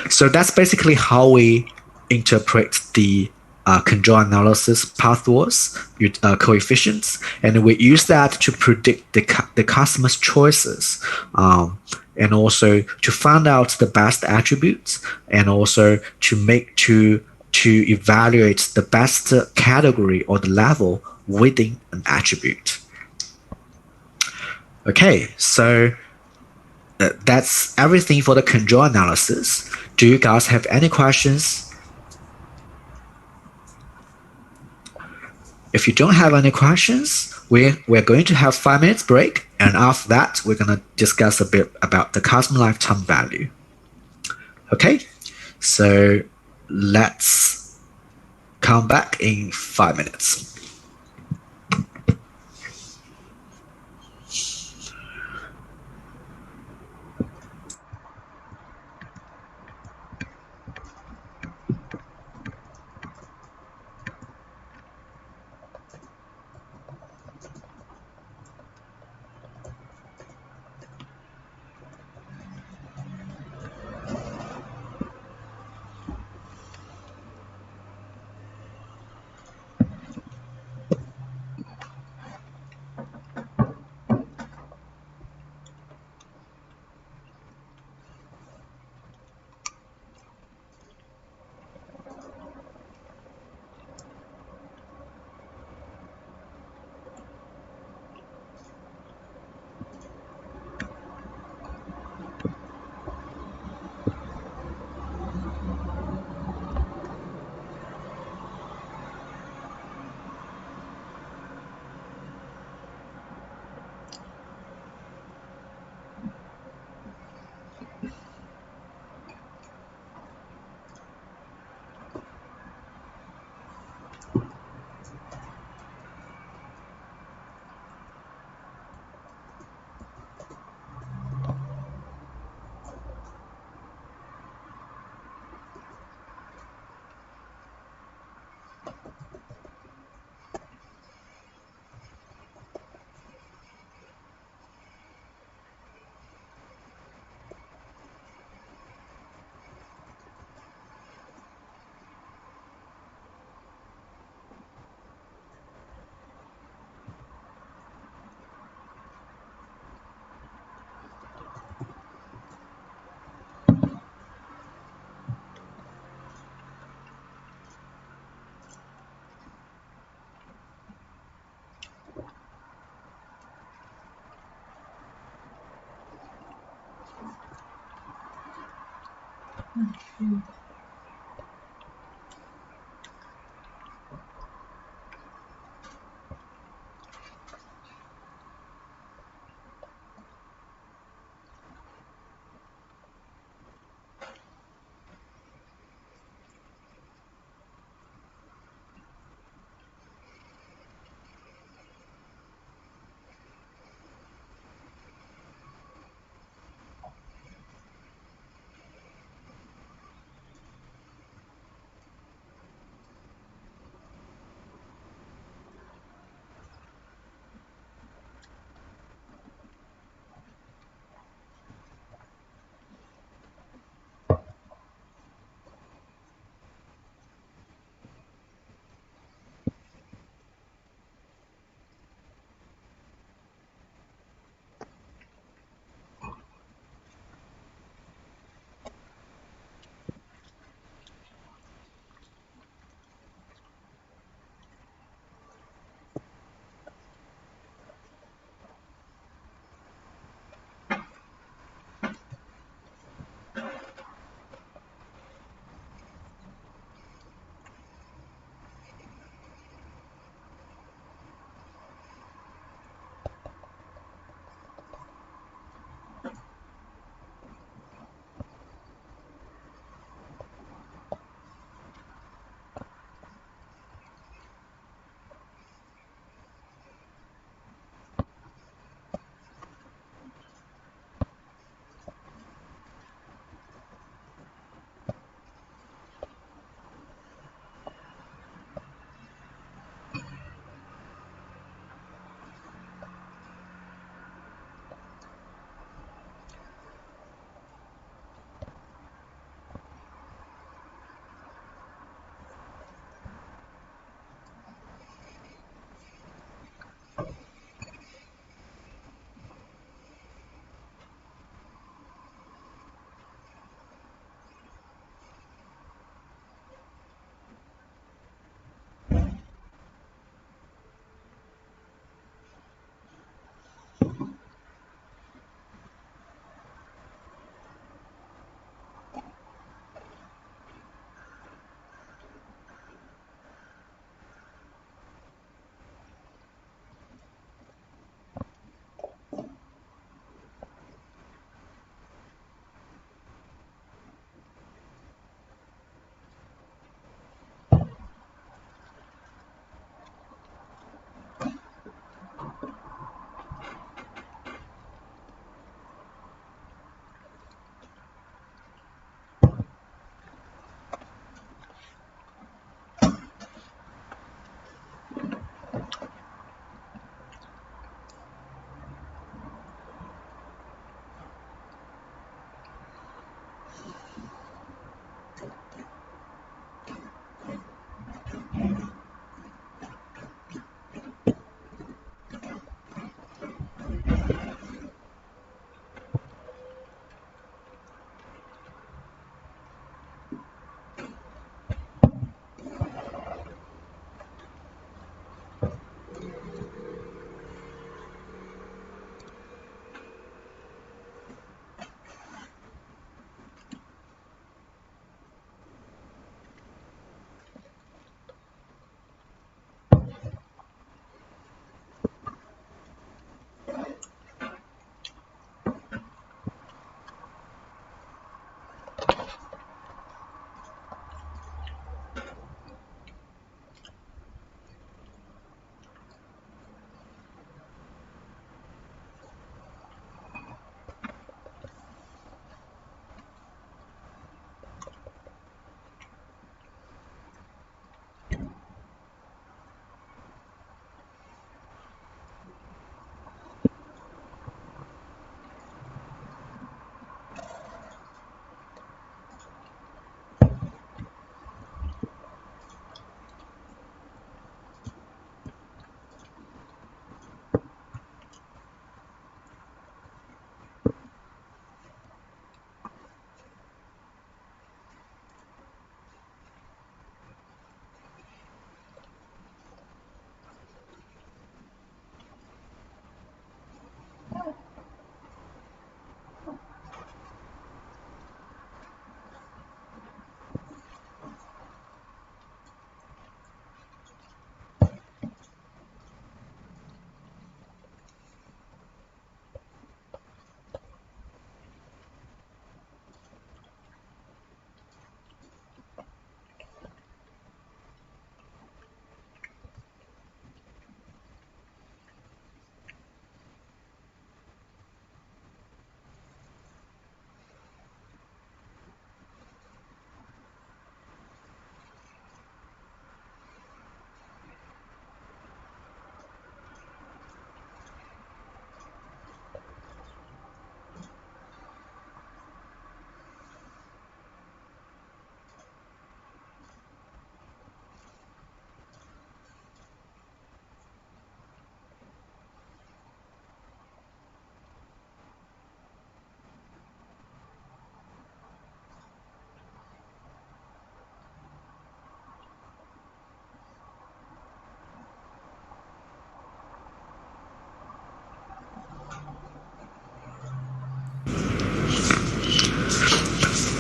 So that's basically how we interpret the conjoint analysis pathways coefficients, and we use that to predict the customer's choices, and also to find out the best attributes, and also to evaluate the best category or the level within an attribute. Okay, so that's everything for the conjoint analysis. Do you guys have any questions? If you don't have any questions, we're going to have 5 minutes break, and after that, we're going to discuss a bit about the customer lifetime value. Okay, so let's Come back in 5 minutes.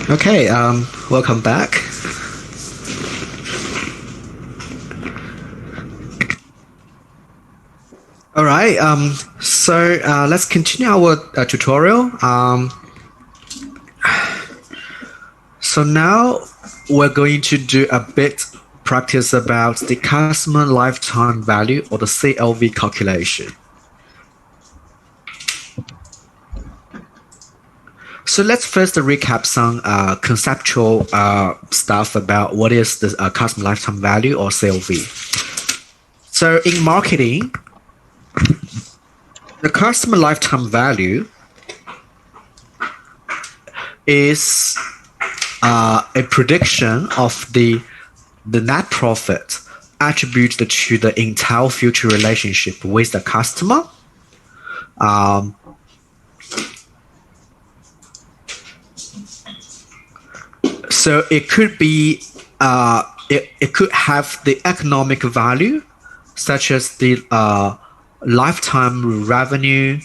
Okay, welcome back. All right, let's continue our tutorial. So now we're going to do a bit practice about the customer lifetime value or the CLV calculation. So let's first recap some conceptual stuff about what is the customer lifetime value or CLV. So in marketing, the customer lifetime value is a prediction of the net profit attributed to the entire future relationship with the customer. So it could be it could have the economic value, such as the lifetime revenue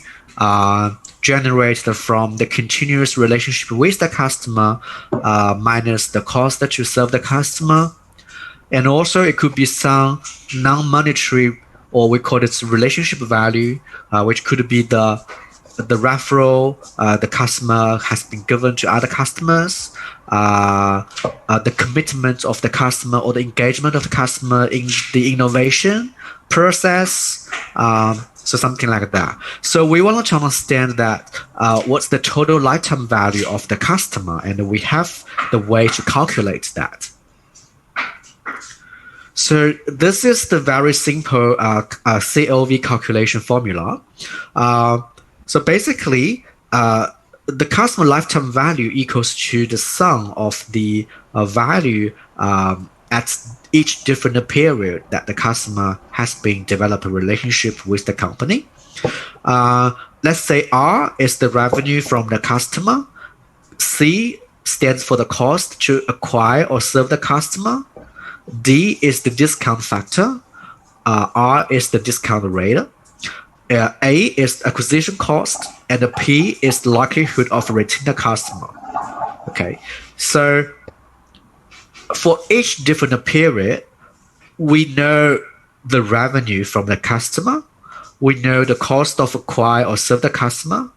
generated from the continuous relationship with the customer minus the cost that you serve the customer. And also it could be some non-monetary, or we call it relationship value, which could be the referral the customer has been given to other customers, the commitment of the customer or the engagement of the customer in the innovation process, so something like that. So we want to understand that what's the total lifetime value of the customer, and we have the way to calculate that. So this is the very simple CLV calculation formula. So basically, the customer lifetime value equals to the sum of the value at each different period that the customer has been developed a relationship with the company. Let's say R is the revenue from the customer. C stands for the cost to acquire or serve the customer. D is the discount factor. R is the discount rate. A is acquisition cost, and the P is the likelihood of retaining the customer. Okay, so for each different period, we know the revenue from the customer. We know the cost of acquire or serve the customer.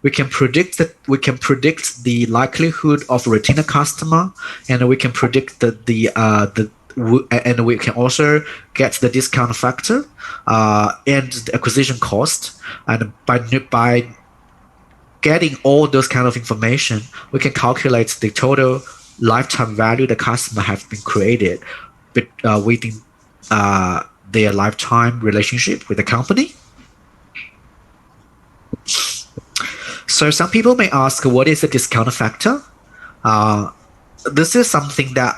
We can predict the likelihood of retaining a customer, and we can predict and we can also get the discount factor and the acquisition cost. And by getting all those kind of information, we can calculate the total lifetime value the customer has been created within their lifetime relationship with the company. So some people may ask, what is the discount factor? This is something that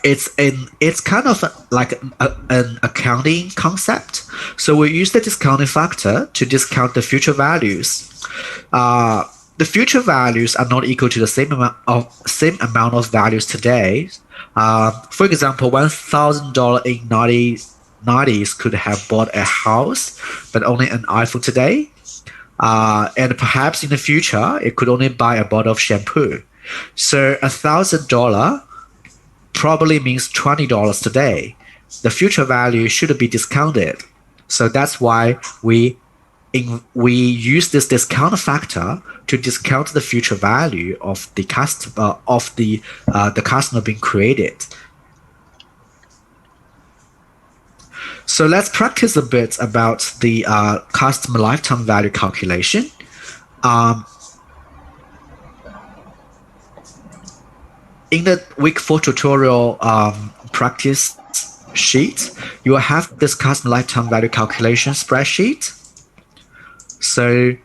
it's kind of like an accounting concept. So we use the discounting factor to discount the future values. The future values are not equal to the same amount of values today. For example, $1,000 in 90s could have bought a house, but only an iPhone today. And perhaps in the future, it could only buy a bottle of shampoo. So $1,000 probably means $20 today. The future value should be discounted. So that's why we use this discount factor to discount the future value of the customer the customer being created. So let's practice a bit about the customer lifetime value calculation. In the week 4 tutorial practice sheet, you will have this customer lifetime value calculation spreadsheet. So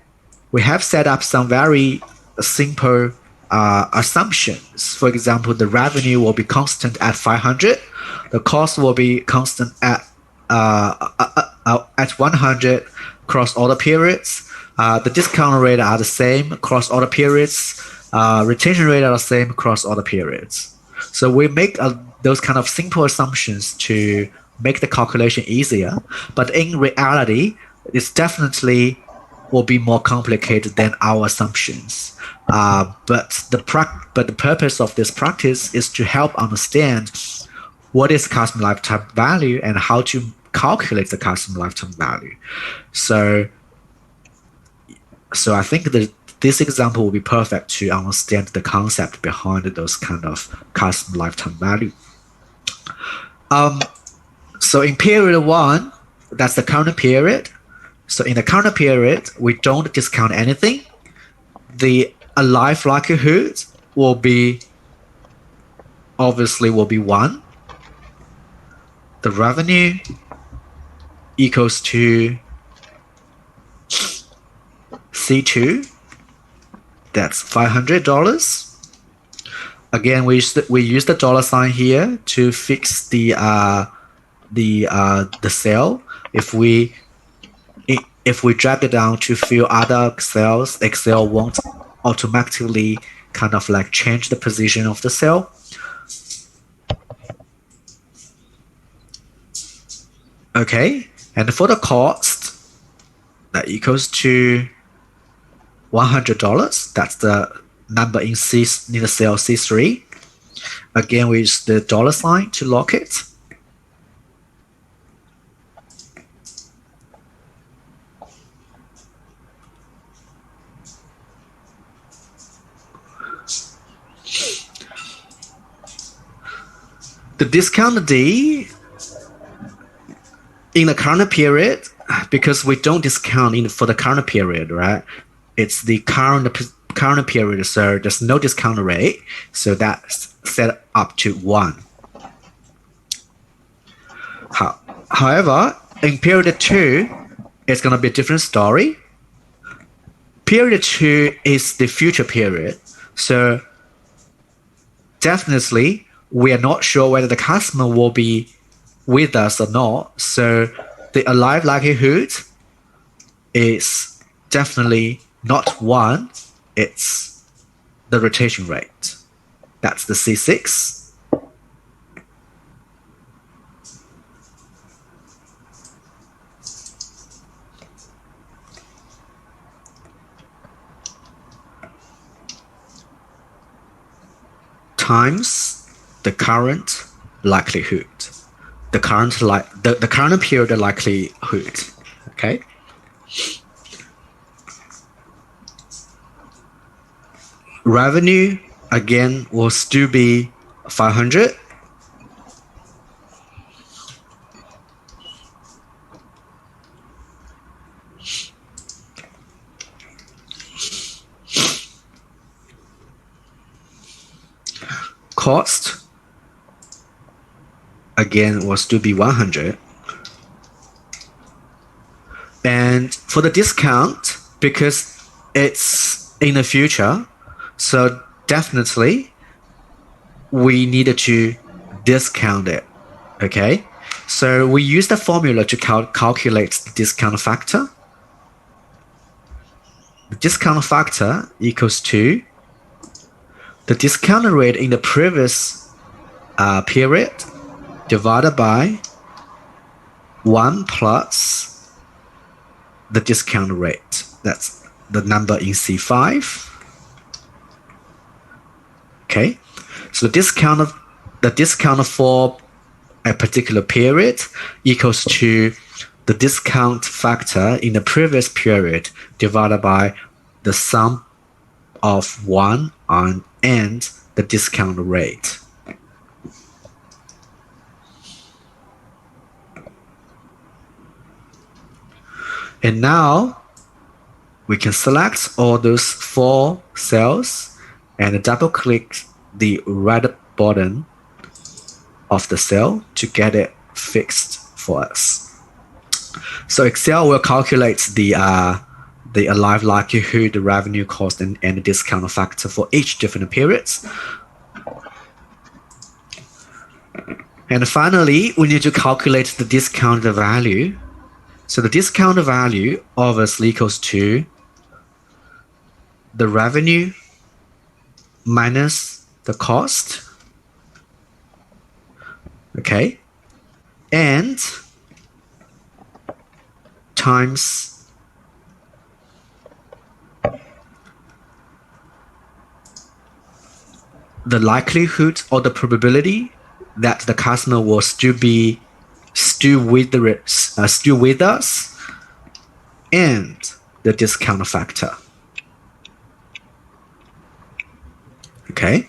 we have set up some very simple assumptions. For example, the revenue will be constant at 500. The cost will be constant at 100 across all the periods. The discount rate are the same across all the periods. Retention rate are the same across all the periods. So we make those kind of simple assumptions to make the calculation easier. But in reality, it's definitely will be more complicated than our assumptions. But the purpose of this practice is to help understand what is customer lifetime value and how to calculate the customer lifetime value. So I think that this example will be perfect to understand the concept behind those kind of customer lifetime value. So in period 1, that's the current period. So in the current period, we don't discount anything. The alive likelihood will be 1. The revenue equals to C2. That's $500. Again, we use the dollar sign here to fix the cell. If we drag it down to few other cells, Excel won't automatically kind of like change the position of the cell. Okay, and for the cost, that equals to $100. That's the number in the cell C3. Again, we use the dollar sign to lock it. The discount D in the current period, because we don't discount for the current period, right? It's the current period, so there's no discount rate. So that's set up to 1. However, in period 2, it's going to be a different story. Period 2 is the future period. So definitely, we are not sure whether the customer will be with us or not. So the alive likelihood is definitely not 1. It's the rotation rate. That's the C6. Times the current likelihood, the current period likelihood. Okay. Revenue again will still be 500. Cost again will still be 100. And for the discount, because it's in the future, so definitely we needed to discount it. Okay, so we use the formula to calculate the discount factor. The discount factor equals to the discount rate in the previous period divided by 1 plus the discount rate. That's the number in C5. Okay, so the discount for a particular period equals to the discount factor in the previous period divided by the sum of 1 and the discount rate. And now we can select all those 4 cells and double click the right button of the cell to get it fixed for us. So Excel will calculate the alive likelihood, the revenue cost, and the discount factor for each different periods. And finally, we need to calculate the discount value. So the discount value obviously equals to the revenue minus the cost. Okay, and times the likelihood or the probability that the customer will still with us, and the discount factor. Okay,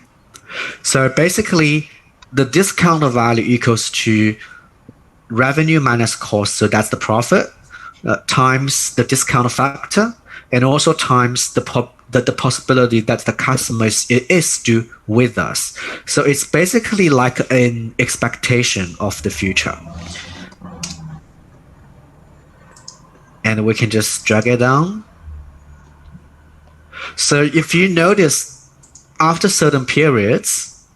so basically the discount value equals to revenue minus cost, so that's the profit, times the discount factor, and also times the possibility that the customer is still with us. So it's basically like an expectation of the future. And we can just drag it down. So if you notice, after certain periods,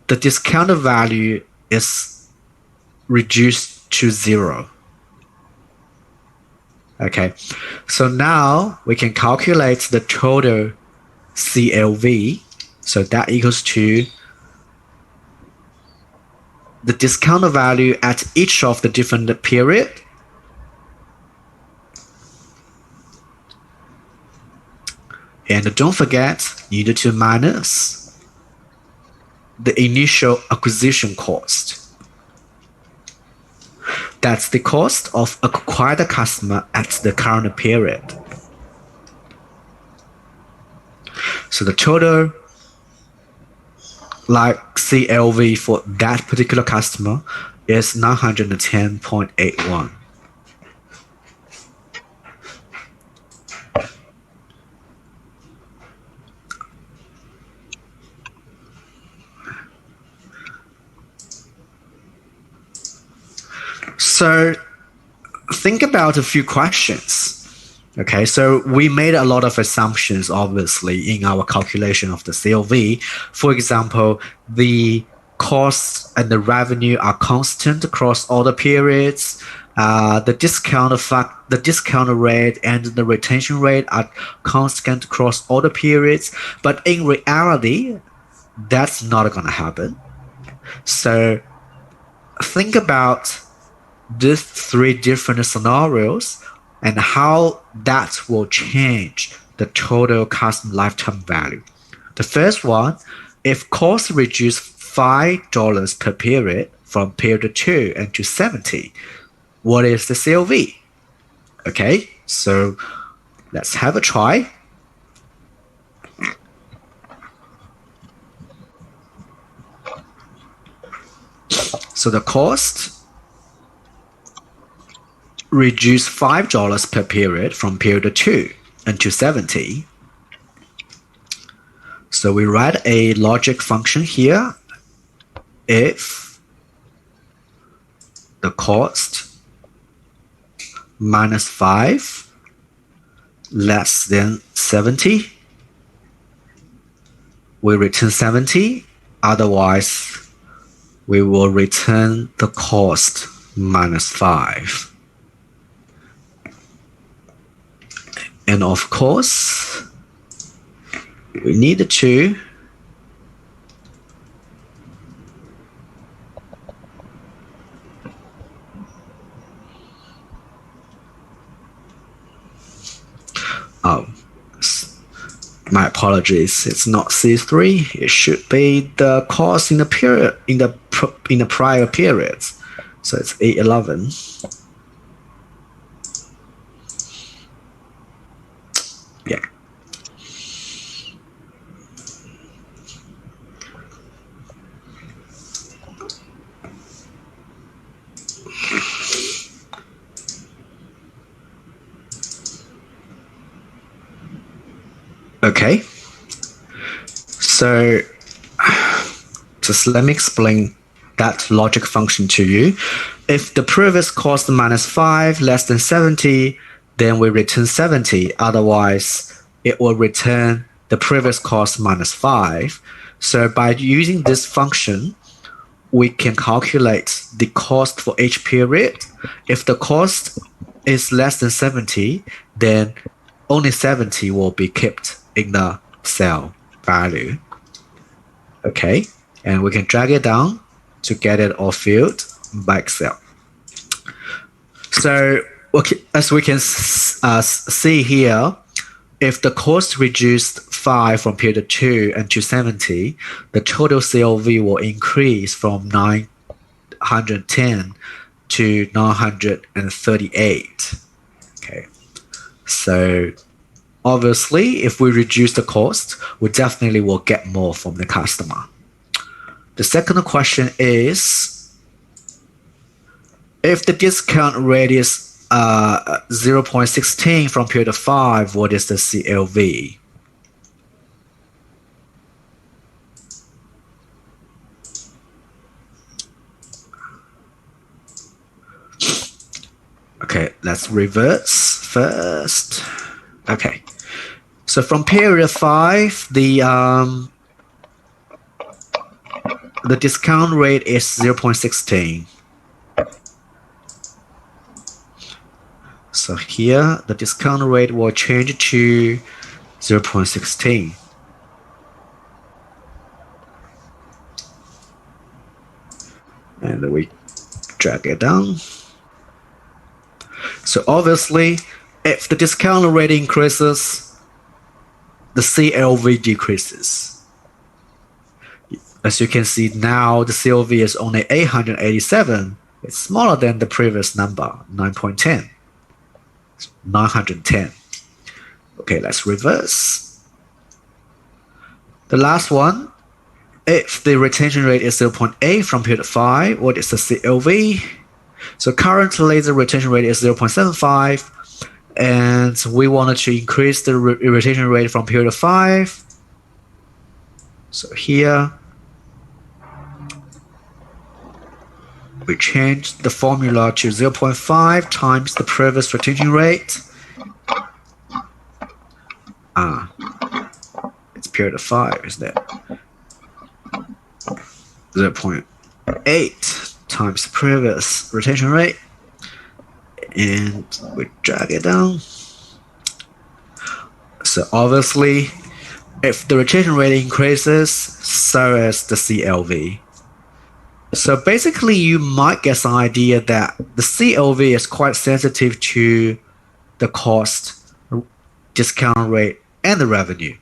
the discount value is reduced to 0. Okay, so now we can calculate the total CLV. So that equals to the discount value at each of the different period and don't forget, you need to minus the initial acquisition cost. That's the cost of acquired customer at the current period. So the total CLV for that particular customer is 910.81. So think about a few questions. Okay, so we made a lot of assumptions, obviously, in our calculation of the CLV. For example, the costs and the revenue are constant across all the periods. The discount rate and the retention rate are constant across all the periods. But in reality, that's not going to happen. So think about these 3 different scenarios and how that will change the total customer lifetime value. The first one, if costs reduce $5 per period from period 2 and to 70, what is the CLV? Okay, so let's have a try. So the cost reduce $5 per period from period 2 and to 70. So we write a logic function here. If the cost minus 5 less than 70, we return 70. Otherwise, we will return the cost minus 5. And of course, we need to my apologies, it's not C3, it should be the cost in the period in the prior periods. So it's A11. Yeah. Okay. So just let me explain that logic function to you. If the previous cost minus 5 less than 70, then we return 70. Otherwise, it will return the previous cost minus 5. So by using this function, we can calculate the cost for each period. If the cost is less than 70, then only 70 will be kept in the cell value. Okay, and we can drag it down to get it all filled by Excel. So okay, as we can see here, if the cost reduced 5 from period 2 and 270, the total CLV will increase from 910 to 938. Okay, so obviously, if we reduce the cost, we definitely will get more from the customer. The second question is, if the discount rate is 0.16 from period 5, what is the CLV? Okay, let's reverse first. Okay, so from period 5, the discount rate is 0.16. So here, the discount rate will change to 0.16. And we drag it down. So obviously, if the discount rate increases, the CLV decreases. As you can see now, the CLV is only 887. It's smaller than the previous number, 9.10. 910. Okay, let's reverse. The last one, if the retention rate is 0.8 from period 5, what is the CLV? So currently the retention rate is 0.75, and we wanted to increase the retention rate from period 5. So here, we change the formula to 0.5 times the previous retention rate. It's period 5, isn't it? 0.8 times the previous retention rate. And we drag it down. So obviously, if the retention rate increases, so is the CLV. So basically, you might get some idea that the CLV is quite sensitive to the cost, discount rate, and the revenue.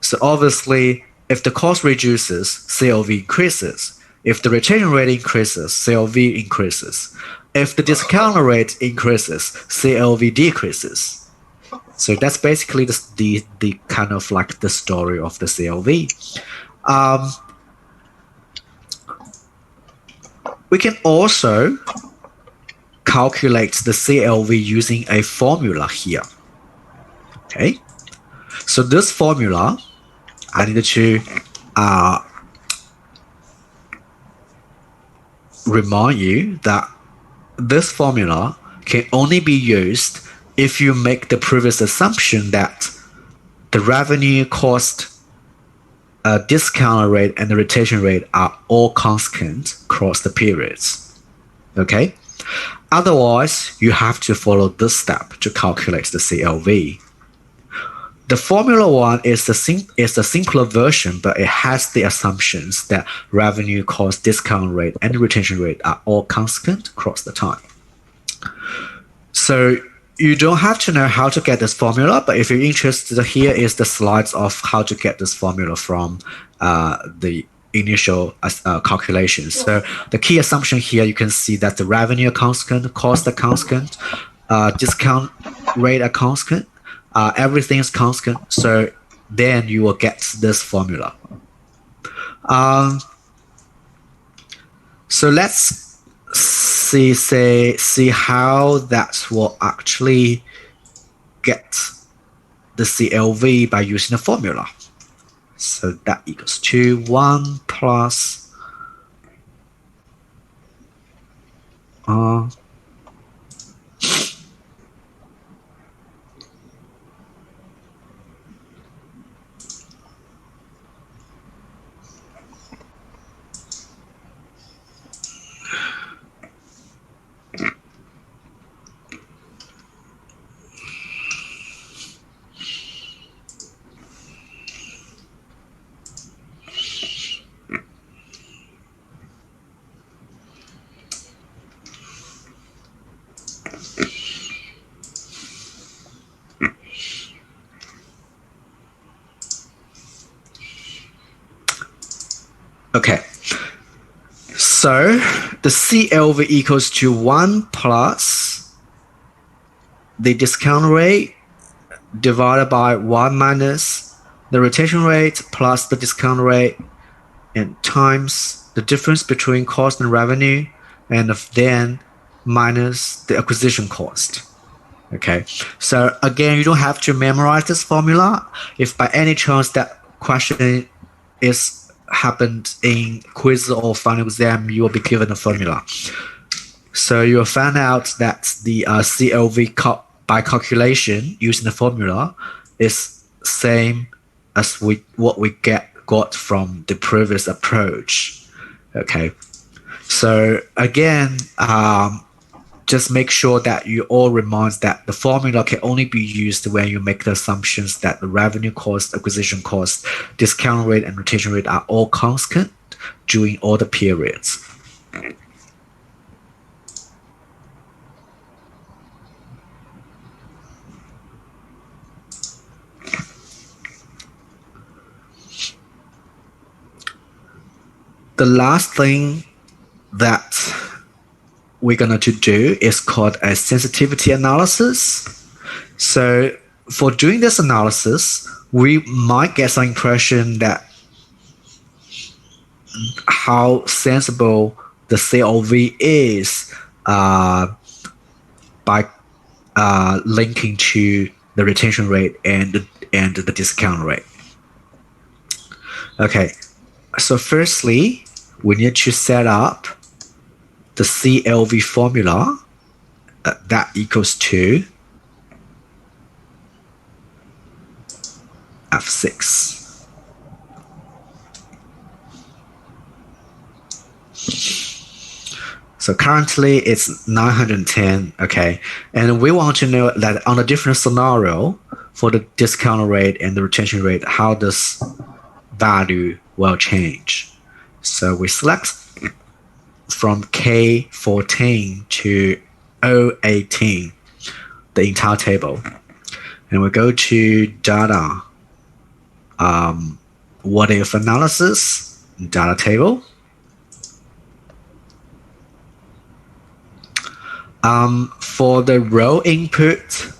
So obviously, if the cost reduces, CLV increases. If the retention rate increases, CLV increases. If the discount rate increases, CLV decreases. So that's basically the kind of like the story of the CLV. We can also calculate the CLV using a formula here. Okay, so this formula, I need to remind you that this formula can only be used if you make the previous assumption that the revenue, cost, discount rate, and the retention rate are all constant across the periods. Okay? Otherwise, you have to follow this step to calculate the CLV. The Formula 1 is the simpler version, but it has the assumptions that revenue, cost, discount rate, and retention rate are all constant across the time. So you don't have to know how to get this formula, but if you're interested, here is the slides of how to get this formula from the initial calculations. So the key assumption here, you can see that the revenue are constant, cost are constant, discount rate are constant, everything is constant. So then you will get this formula. So let's see how that will actually get the CLV by using the formula. So that equals to 1 plus Okay. So the CLV equals to 1 plus the discount rate divided by 1 minus the retention rate plus the discount rate and times the difference between cost and revenue, and then minus the acquisition cost. Okay, so again, you don't have to memorize this formula. If by any chance that question is happened in quiz or final exam, you will be given a formula. So you'll find out that the CLV by calculation using the formula is same as what we got from the previous approach. Okay, so again, just make sure that you all remind that the formula can only be used when you make the assumptions that the revenue cost, acquisition cost, discount rate, and retention rate are all constant during all the periods. The last thing that we're going to do is called a sensitivity analysis. So for doing this analysis, we might get some impression that how sensible the CLV is by linking to the retention rate and the discount rate. Okay, so firstly, we need to set up the CLV formula that equals to F6. So currently it's 910, okay? And we want to know that on a different scenario for the discount rate and the retention rate, how this value will change. So we select from K14 to O18, the entire table. And we go to data, what if analysis, data table. For the row input,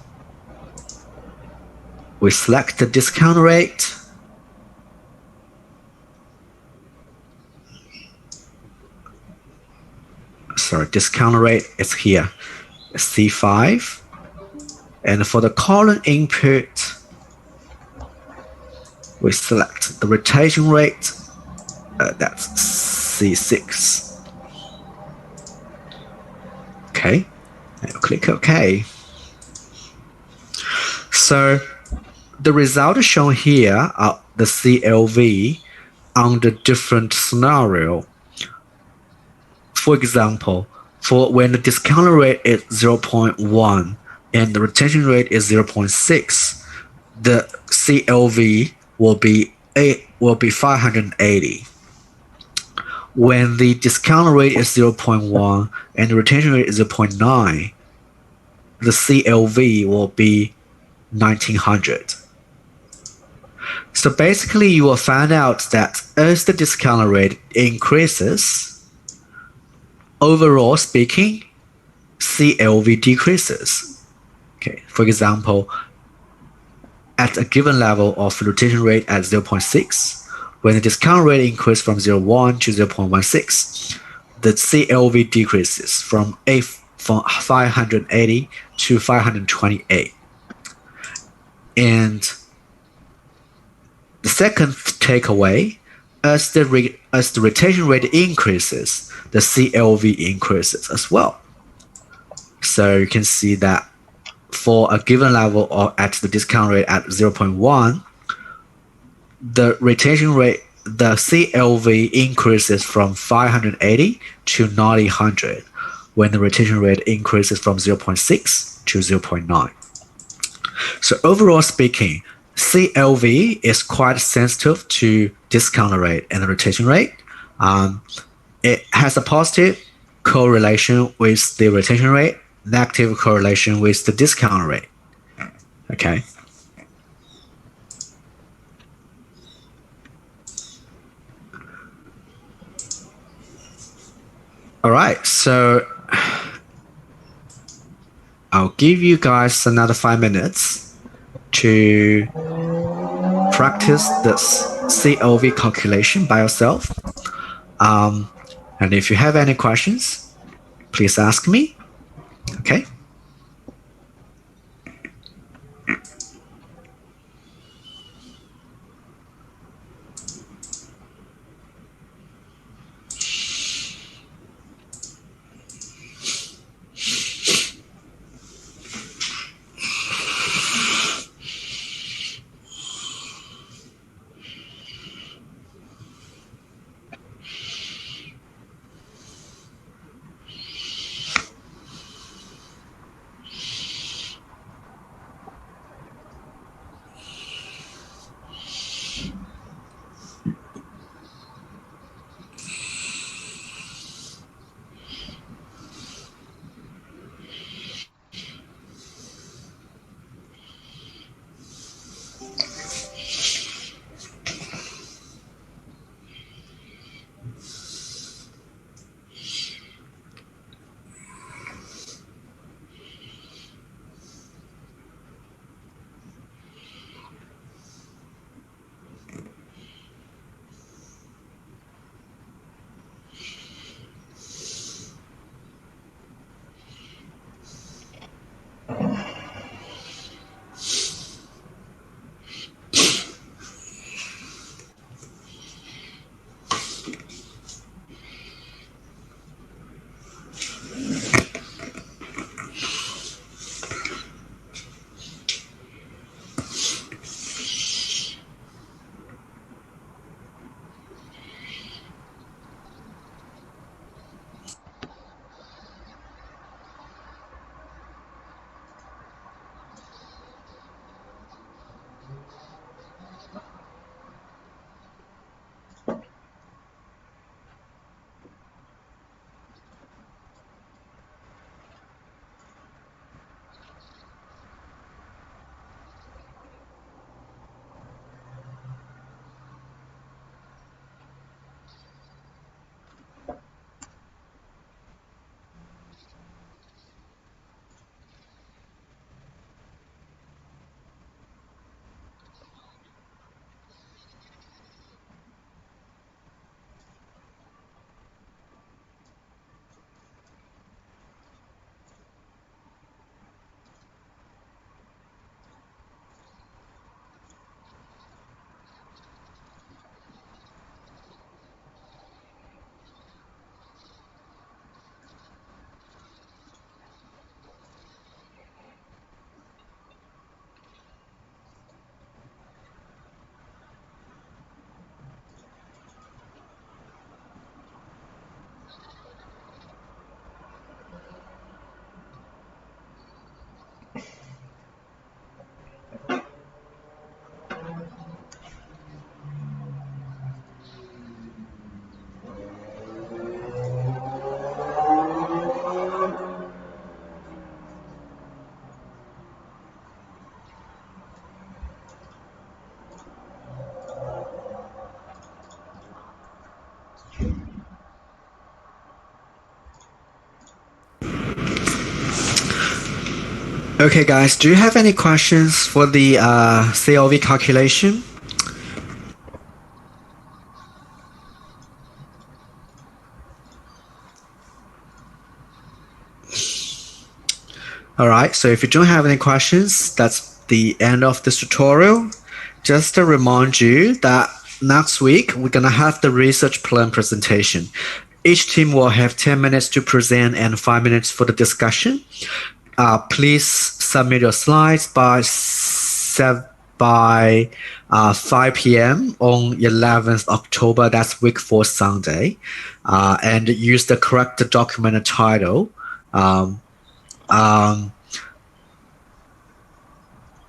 we select the discount rate. Sorry, discount rate is here, C5. And for the column input, we select the retention rate, that's C6. Okay, and click OK. So the result shown here are the CLV under different scenario. For example, for when the discount rate is 0.1 and the retention rate is 0.6, the CLV will be 580. When the discount rate is 0.1 and the retention rate is 0.9, the CLV will be 1900. So basically, you will find out that as the discount rate increases, overall speaking, CLV decreases. Okay, for example, at a given level of retention rate at 0.6, when the discount rate increases from 0.1 to 0.16, the CLV decreases from 580 to 528. And the second takeaway, as the retention rate increases, the CLV increases as well. So you can see that for a given level or at the discount rate at 0.1, the retention rate, the CLV increases from 580 to 900 when the retention rate increases from 0.6 to 0.9. So overall speaking, CLV is quite sensitive to discount rate and the retention rate. It has a positive correlation with the retention rate, negative correlation with the discount rate. Okay. All right, so I'll give you guys another 5 minutes to practice this COV calculation by yourself. And if you have any questions, please ask me. Okay. Okay, guys, do you have any questions for the COV calculation? All right, so if you don't have any questions, that's the end of this tutorial. Just to remind you that next week, we're going to have the research plan presentation. Each team will have 10 minutes to present and 5 minutes for the discussion. Please submit your slides by 5 p.m. on 11th October, that's week 4 Sunday, and use the correct document title.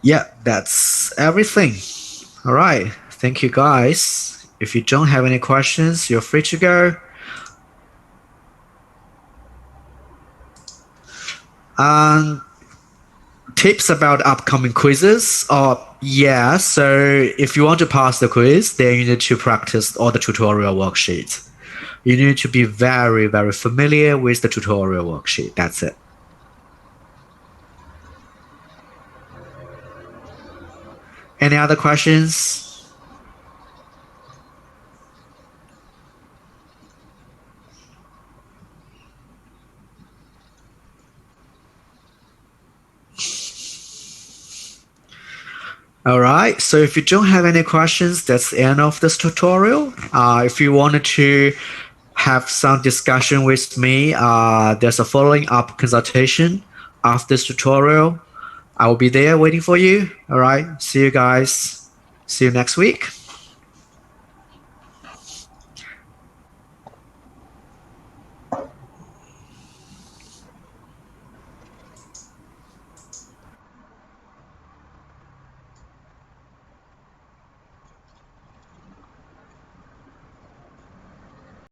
Yeah, that's everything. All right. Thank you, guys. If you don't have any questions, you're free to go. Tips about upcoming quizzes. Yeah, so if you want to pass the quiz, then you need to practice all the tutorial worksheets. You need to be very, very familiar with the tutorial worksheet. That's it. Any other questions? All right, so if you don't have any questions, that's the end of this tutorial. If you wanted to have some discussion with me, there's a following up consultation after this tutorial. I will be there waiting for you. All right, see you guys. See you next week.